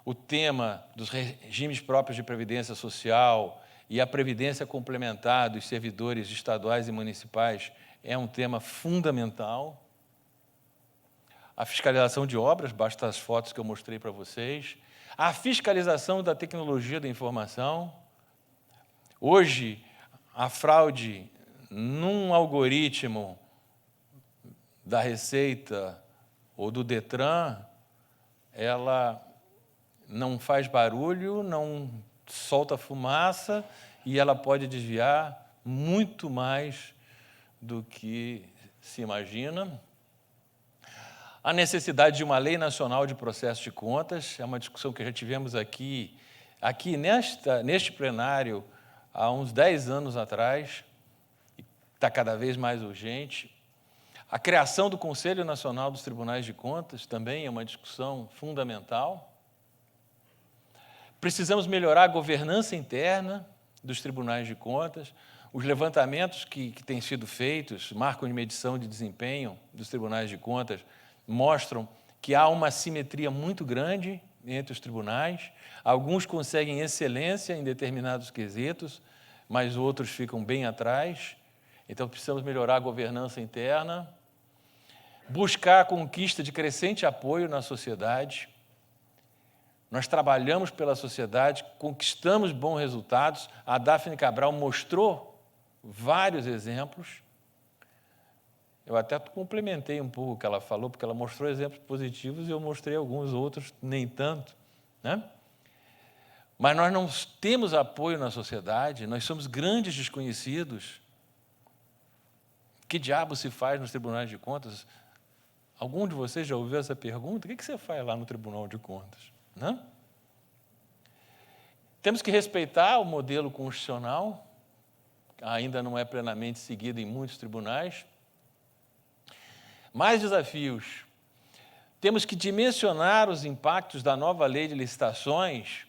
[SPEAKER 9] o tema dos regimes próprios de previdência social e a previdência complementar dos servidores estaduais e municipais é um tema fundamental. A fiscalização de obras, basta as fotos que eu mostrei para vocês. A fiscalização da tecnologia da informação. Hoje, a fraude num algoritmo da Receita ou do Detran, ela não faz barulho, não solta fumaça e ela pode desviar muito mais do que se imagina. A necessidade de uma lei nacional de processo de contas, é uma discussão que já tivemos aqui neste plenário há uns 10 anos atrás, e está cada vez mais urgente. A criação do Conselho Nacional dos Tribunais de Contas também é uma discussão fundamental. Precisamos melhorar a governança interna dos tribunais de contas. Os levantamentos que têm sido feitos, marcos de medição de desempenho dos tribunais de contas, mostram que há uma assimetria muito grande entre os tribunais. Alguns conseguem excelência em determinados quesitos, mas outros ficam bem atrás. Então, precisamos melhorar a governança interna, buscar a conquista de crescente apoio na sociedade. Nós trabalhamos pela sociedade, conquistamos bons resultados. A Daphne Cabral mostrou vários exemplos. Eu até complementei um pouco o que ela falou, porque ela mostrou exemplos positivos e eu mostrei alguns outros, nem tanto, né? Mas nós não temos apoio na sociedade, nós somos grandes desconhecidos. Que diabo se faz nos tribunais de contas? Algum de vocês já ouviu essa pergunta? O que você faz lá no Tribunal de Contas? Né? Temos que respeitar o modelo constitucional, ainda não é plenamente seguido em muitos tribunais. Mais desafios. Temos que dimensionar os impactos da nova lei de licitações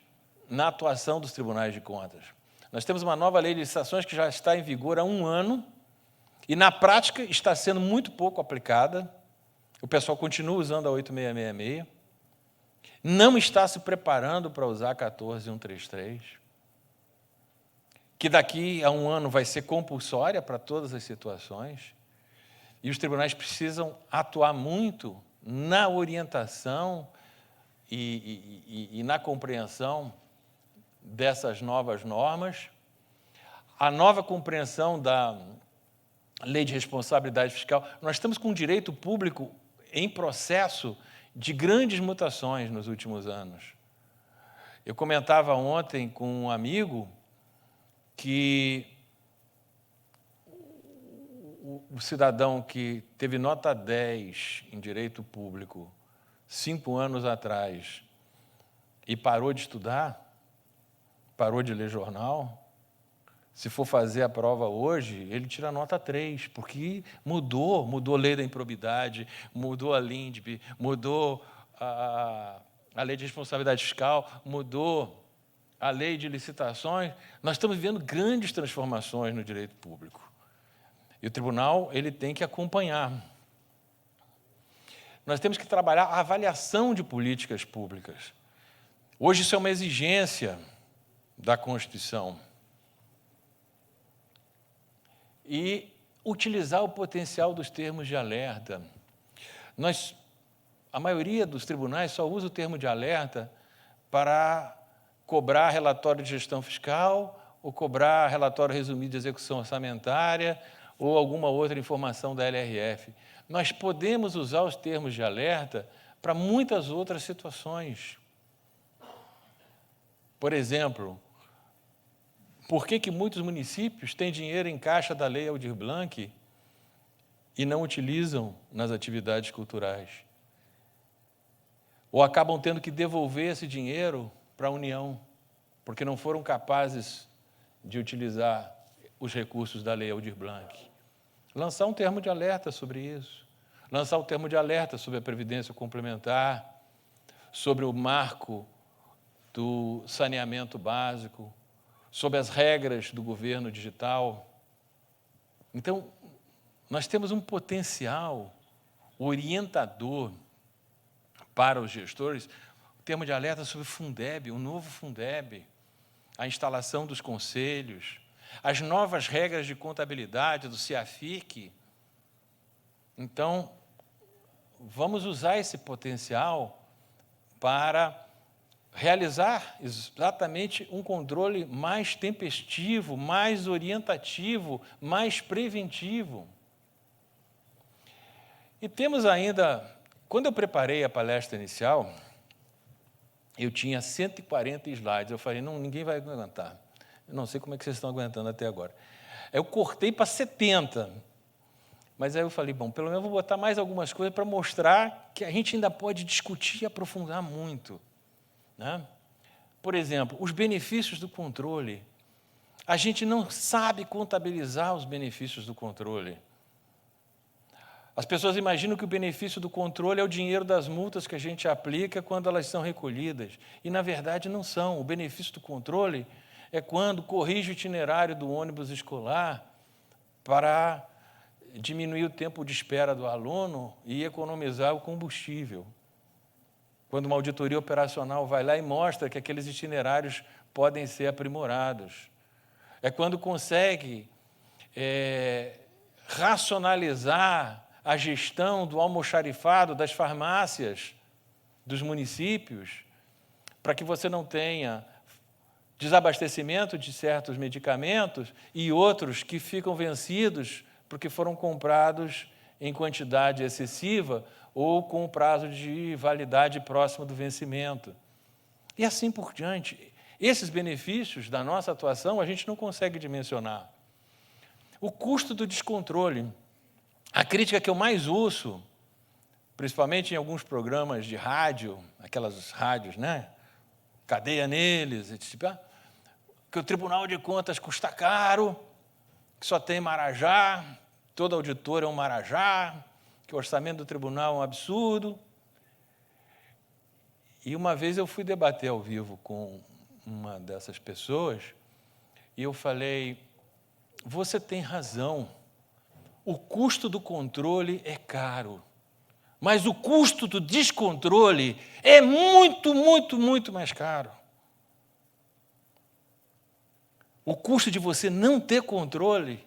[SPEAKER 9] na atuação dos tribunais de contas. Nós temos uma nova lei de licitações que já está em vigor há 1 ano e, na prática, está sendo muito pouco aplicada. O pessoal continua usando a 8666, não está se preparando para usar a 14133, que daqui a 1 ano vai ser compulsória para todas as situações. E os tribunais precisam atuar muito na orientação e na compreensão dessas novas normas. A nova compreensão da lei de responsabilidade fiscal. Nós estamos com um direito público em processo de grandes mutações nos últimos anos. Eu comentava ontem com um amigo que o cidadão que teve nota 10 em direito público 5 anos atrás e parou de estudar, parou de ler jornal, se for fazer a prova hoje, ele tira nota 3, porque mudou a lei da improbidade, mudou a LINDB, mudou a lei de responsabilidade fiscal, mudou a lei de licitações. Nós estamos vivendo grandes transformações no direito público. E o tribunal ele tem que acompanhar. Nós temos que trabalhar a avaliação de políticas públicas. Hoje isso é uma exigência da Constituição. E utilizar o potencial dos termos de alerta. A maioria dos tribunais só usa o termo de alerta para cobrar relatório de gestão fiscal, ou cobrar relatório resumido de execução orçamentária, ou alguma outra informação da LRF. Nós podemos usar os termos de alerta para muitas outras situações. Por exemplo, por que muitos municípios têm dinheiro em caixa da Lei Aldir Blanc e não utilizam nas atividades culturais? Ou acabam tendo que devolver esse dinheiro para a União, porque não foram capazes de utilizar os recursos da Lei Aldir Blanc. Lançar um termo de alerta sobre isso. Lançar um termo de alerta sobre a Previdência Complementar, sobre o marco do saneamento básico, sobre as regras do governo digital. Então, nós temos um potencial orientador para os gestores, o termo de alerta sobre o Fundeb, o novo Fundeb, a instalação dos conselhos, as novas regras de contabilidade do CIAFIC. Então, vamos usar esse potencial para realizar exatamente um controle mais tempestivo, mais orientativo, mais preventivo. E temos ainda, quando eu preparei a palestra inicial, eu tinha 140 slides. Eu falei, não, ninguém vai aguentar. Eu não sei como é que vocês estão aguentando até agora. Eu cortei para 70. Mas aí eu falei, bom, pelo menos vou botar mais algumas coisas para mostrar que a gente ainda pode discutir e aprofundar muito. Né? Por exemplo, os benefícios do controle. A gente não sabe contabilizar os benefícios do controle. As pessoas imaginam que o benefício do controle é o dinheiro das multas que a gente aplica quando elas são recolhidas. E, na verdade, não são. O benefício do controle é quando corrige o itinerário do ônibus escolar para diminuir o tempo de espera do aluno e economizar o combustível. Quando uma auditoria operacional vai lá e mostra que aqueles itinerários podem ser aprimorados. É quando consegue racionalizar a gestão do almoxarifado das farmácias dos municípios, para que você não tenha desabastecimento de certos medicamentos e outros que ficam vencidos porque foram comprados em quantidade excessiva ou com o prazo de validade próximo do vencimento. E assim por diante. Esses benefícios da nossa atuação a gente não consegue dimensionar. O custo do descontrole. A crítica que eu mais ouço, principalmente em alguns programas de rádio, aquelas rádios, né? Cadeia neles, etc., que o Tribunal de Contas custa caro, que só tem marajá, todo auditor é um marajá, que o orçamento do tribunal é um absurdo. E uma vez eu fui debater ao vivo com uma dessas pessoas e eu falei, você tem razão, o custo do controle é caro, mas o custo do descontrole é muito, muito, muito mais caro. O custo de você não ter controle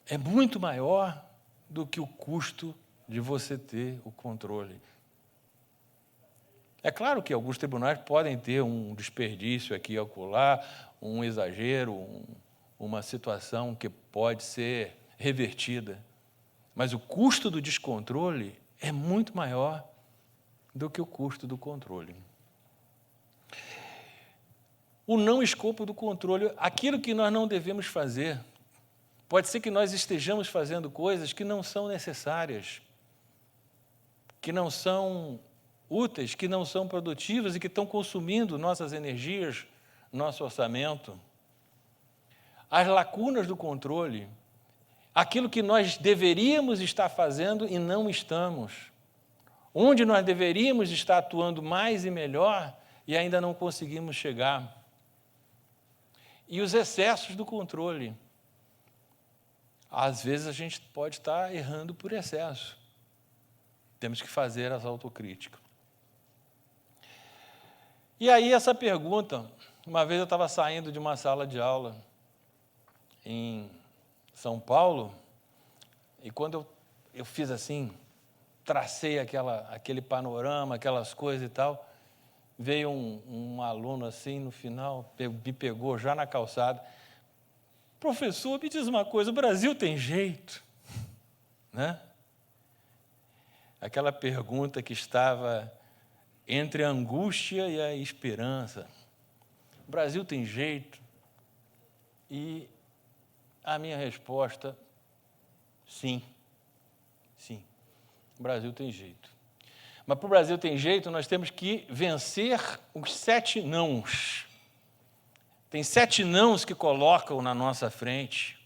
[SPEAKER 9] é muito maior do que o custo de você ter o controle. É claro que alguns tribunais podem ter um desperdício aqui e acolá, um exagero, uma situação que pode ser revertida, mas o custo do descontrole é muito maior do que o custo do controle. O não escopo do controle, aquilo que nós não devemos fazer. Pode ser que nós estejamos fazendo coisas que não são necessárias, que não são úteis, que não são produtivas e que estão consumindo nossas energias, nosso orçamento. As lacunas do controle, aquilo que nós deveríamos estar fazendo e não estamos, onde nós deveríamos estar atuando mais e melhor e ainda não conseguimos chegar. E os excessos do controle. Às vezes a gente pode estar errando por excesso. Temos que fazer as autocríticas. E aí essa pergunta, uma vez eu estava saindo de uma sala de aula em São Paulo, e quando eu fiz assim, tracei aquele panorama, aquelas coisas e tal, veio um aluno assim no final, me pegou já na calçada. Professor, me diz uma coisa, o Brasil tem jeito? Né? Aquela pergunta que estava entre a angústia e a esperança. O Brasil tem jeito? E a minha resposta, sim. Sim, o Brasil tem jeito. Mas para o Brasil tem jeito, nós temos que vencer os 7 nãos. Tem 7 nãos que colocam na nossa frente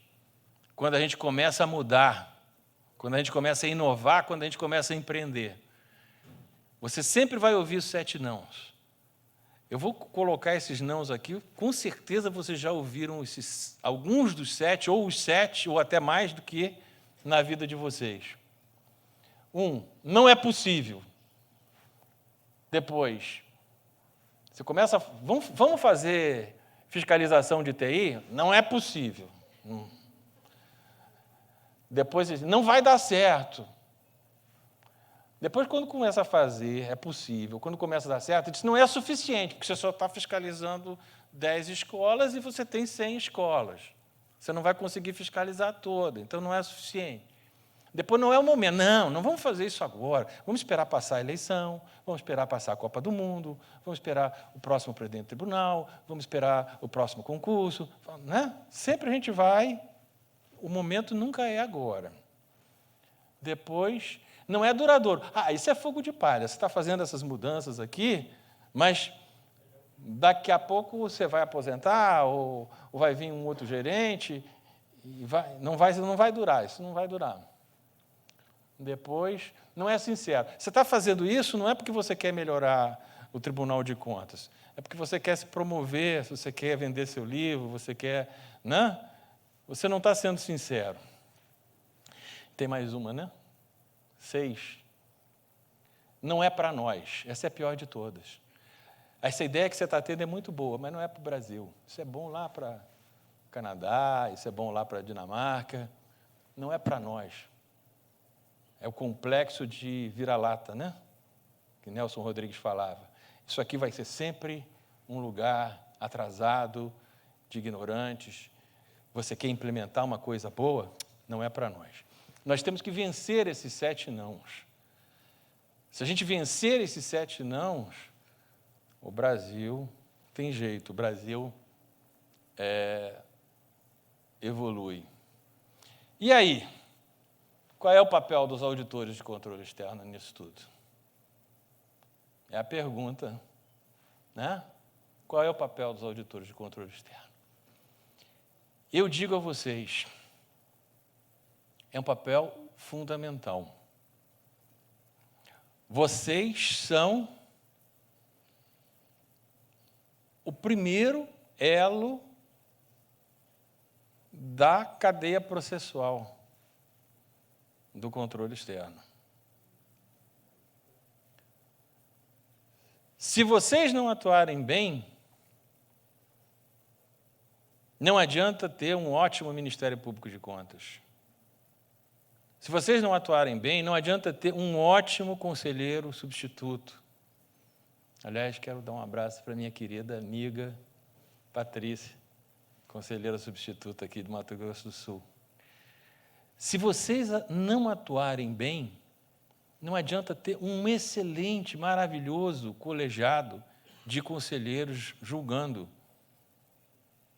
[SPEAKER 9] quando a gente começa a mudar, quando a gente começa a inovar, quando a gente começa a empreender. Você sempre vai ouvir os 7 nãos. Eu vou colocar esses nãos aqui, com certeza vocês já ouviram alguns dos 7, ou os 7, ou até mais do que na vida de vocês. 1, não é possível. Depois, você começa, vamos fazer fiscalização de TI? Não é possível. Depois, não vai dar certo. Depois, quando começa a fazer, é possível. Quando começa a dar certo, diz, não é suficiente, porque você só está fiscalizando 10 escolas e você tem 100 escolas. Você não vai conseguir fiscalizar toda, então não é suficiente. Depois não é o momento. Não vamos fazer isso agora. Vamos esperar passar a eleição, vamos esperar passar a Copa do Mundo, vamos esperar o próximo presidente do tribunal, vamos esperar o próximo concurso. Né? Sempre a gente vai, o momento nunca é agora. Depois, não é duradouro. Isso é fogo de palha. Você está fazendo essas mudanças aqui, mas daqui a pouco você vai aposentar ou vai vir um outro gerente e não vai durar, isso não vai durar. Depois, não é sincero. Você está fazendo isso não é porque você quer melhorar o Tribunal de Contas, é porque você quer se promover, você quer vender seu livro, você quer... Né? Você não está sendo sincero. Tem mais uma, né? 6. Não é para nós. Essa é a pior de todas. Essa ideia que você está tendo é muito boa, mas não é para o Brasil. Isso é bom lá para o Canadá, isso é bom lá para a Dinamarca. Não é para nós. É o complexo de vira-lata, né? Que Nelson Rodrigues falava. Isso aqui vai ser sempre um lugar atrasado, de ignorantes. Você quer implementar uma coisa boa? Não é para nós. Nós temos que vencer esses 7 nãos. Se a gente vencer esses 7 nãos, o Brasil tem jeito, o Brasil evolui. E aí? Qual é o papel dos auditores de controle externo nisso tudo? É a pergunta, né? Qual é o papel dos auditores de controle externo? Eu digo a vocês, é um papel fundamental. Vocês são o primeiro elo da cadeia processual do controle externo. Se vocês não atuarem bem, não adianta ter um ótimo Ministério Público de Contas. Se vocês não atuarem bem, não adianta ter um ótimo conselheiro substituto. Aliás, quero dar um abraço para minha querida amiga Patrícia, conselheira substituta aqui do Mato Grosso do Sul. Se vocês não atuarem bem, não adianta ter um excelente, maravilhoso colegiado de conselheiros julgando,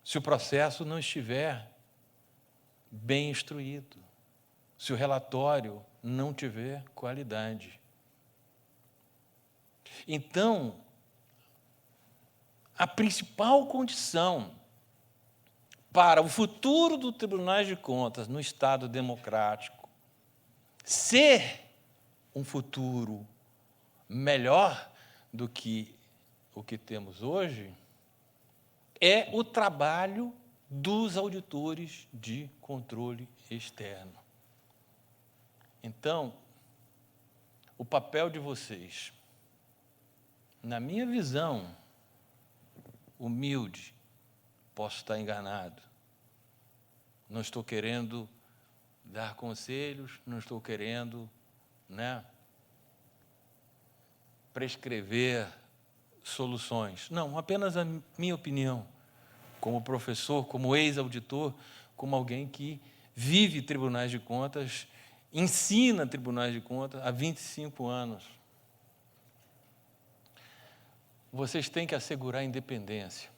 [SPEAKER 9] se o processo não estiver bem instruído, se o relatório não tiver qualidade. Então, a principal condição para o futuro do Tribunal de Contas no Estado democrático ser um futuro melhor do que o que temos hoje é o trabalho dos auditores de controle externo. Então, o papel de vocês, na minha visão humilde, posso estar enganado, não estou querendo dar conselhos, não estou querendo, prescrever soluções. Não, apenas a minha opinião, como professor, como ex-auditor, como alguém que vive tribunais de contas, ensina tribunais de contas há 25 anos. Vocês têm que assegurar a independência.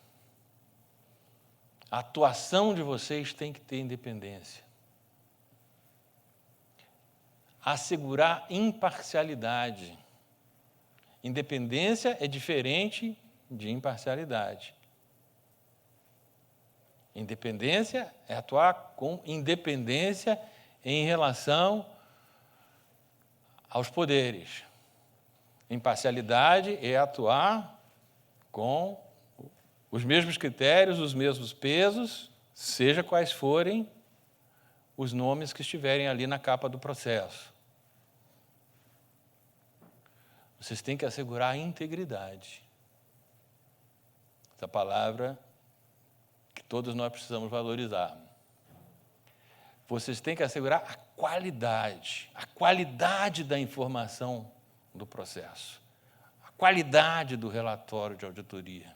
[SPEAKER 9] A atuação de vocês tem que ter independência. Assegurar imparcialidade. Independência é diferente de imparcialidade. Independência é atuar com independência em relação aos poderes. Imparcialidade é atuar com os mesmos critérios, os mesmos pesos, seja quais forem os nomes que estiverem ali na capa do processo. Vocês têm que assegurar a integridade. Essa palavra que todos nós precisamos valorizar. Vocês têm que assegurar a qualidade da informação do processo, a qualidade do relatório de auditoria.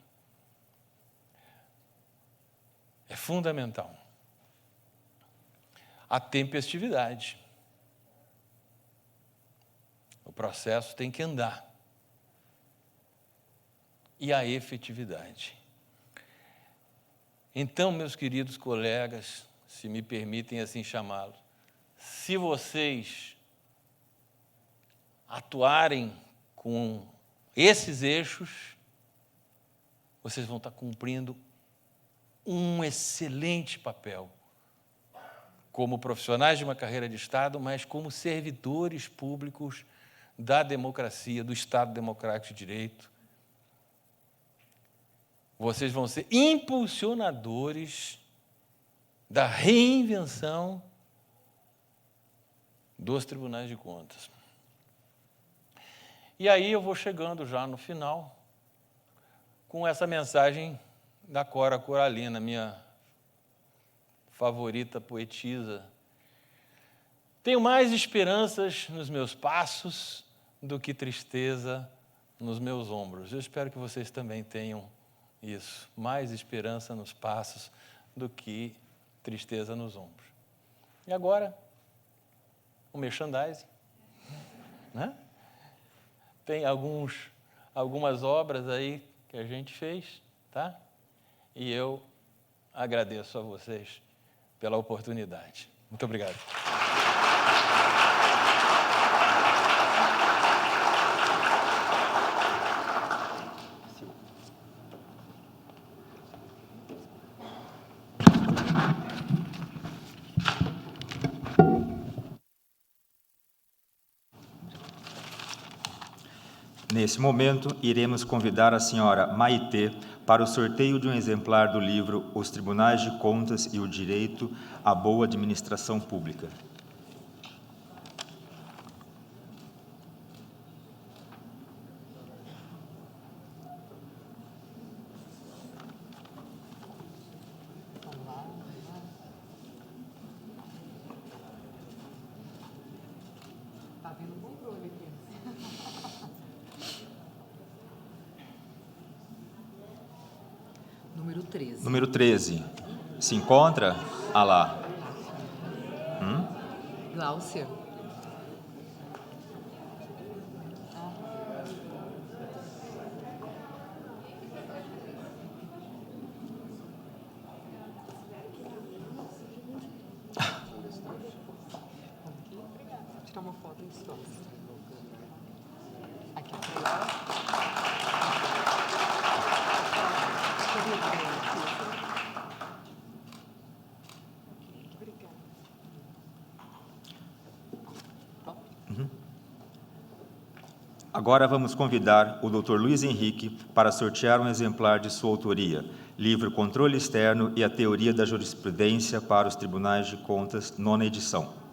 [SPEAKER 9] É fundamental. A tempestividade. O processo tem que andar. E a efetividade. Então, meus queridos colegas, se me permitem assim chamá-los, se vocês atuarem com esses eixos, vocês vão estar cumprindo um excelente papel como profissionais de uma carreira de Estado, mas como servidores públicos da democracia, do Estado Democrático de Direito. Vocês vão ser impulsionadores da reinvenção dos tribunais de contas. E aí eu vou chegando já no final com essa mensagem da Cora Coralina, minha favorita poetisa. Tenho mais esperanças nos meus passos do que tristeza nos meus ombros. Eu espero que vocês também tenham isso, mais esperança nos passos do que tristeza nos ombros. E agora, o merchandising, Tem algumas obras aí que a gente fez, tá? E eu agradeço a vocês pela oportunidade. Muito obrigado.
[SPEAKER 1] Nesse momento, iremos convidar a senhora Maitê para o sorteio de um exemplar do livro Os Tribunais de Contas e o Direito à Boa Administração Pública. Número 13. Se encontra? Ah lá.
[SPEAKER 6] Glaucia. tirar uma foto em história. Aqui,
[SPEAKER 1] Agora vamos convidar o Dr. Luiz Henrique para sortear um exemplar de sua autoria, livro Controle Externo e a Teoria da Jurisprudência para os Tribunais de Contas, 9ª edição.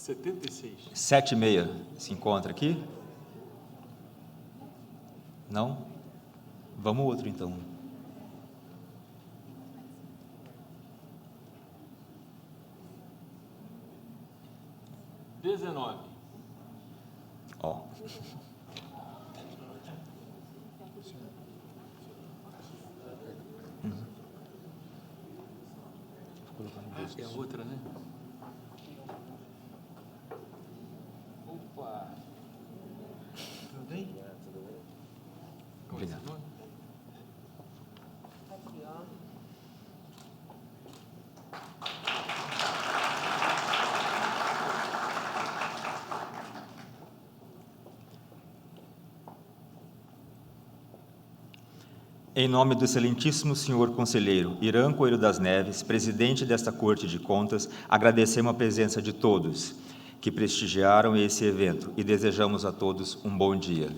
[SPEAKER 9] (76)
[SPEAKER 1] 7,6 se encontra aqui? Não? Vamos outro, então.
[SPEAKER 9] (19)
[SPEAKER 1] Ó.
[SPEAKER 9] É a outra, né? Opa! Tudo bem?
[SPEAKER 1] Obrigado. Em nome do excelentíssimo senhor conselheiro Irã Coelho das Neves, presidente desta Corte de Contas, agradecemos a presença de todos que prestigiaram esse evento e desejamos a todos um bom dia.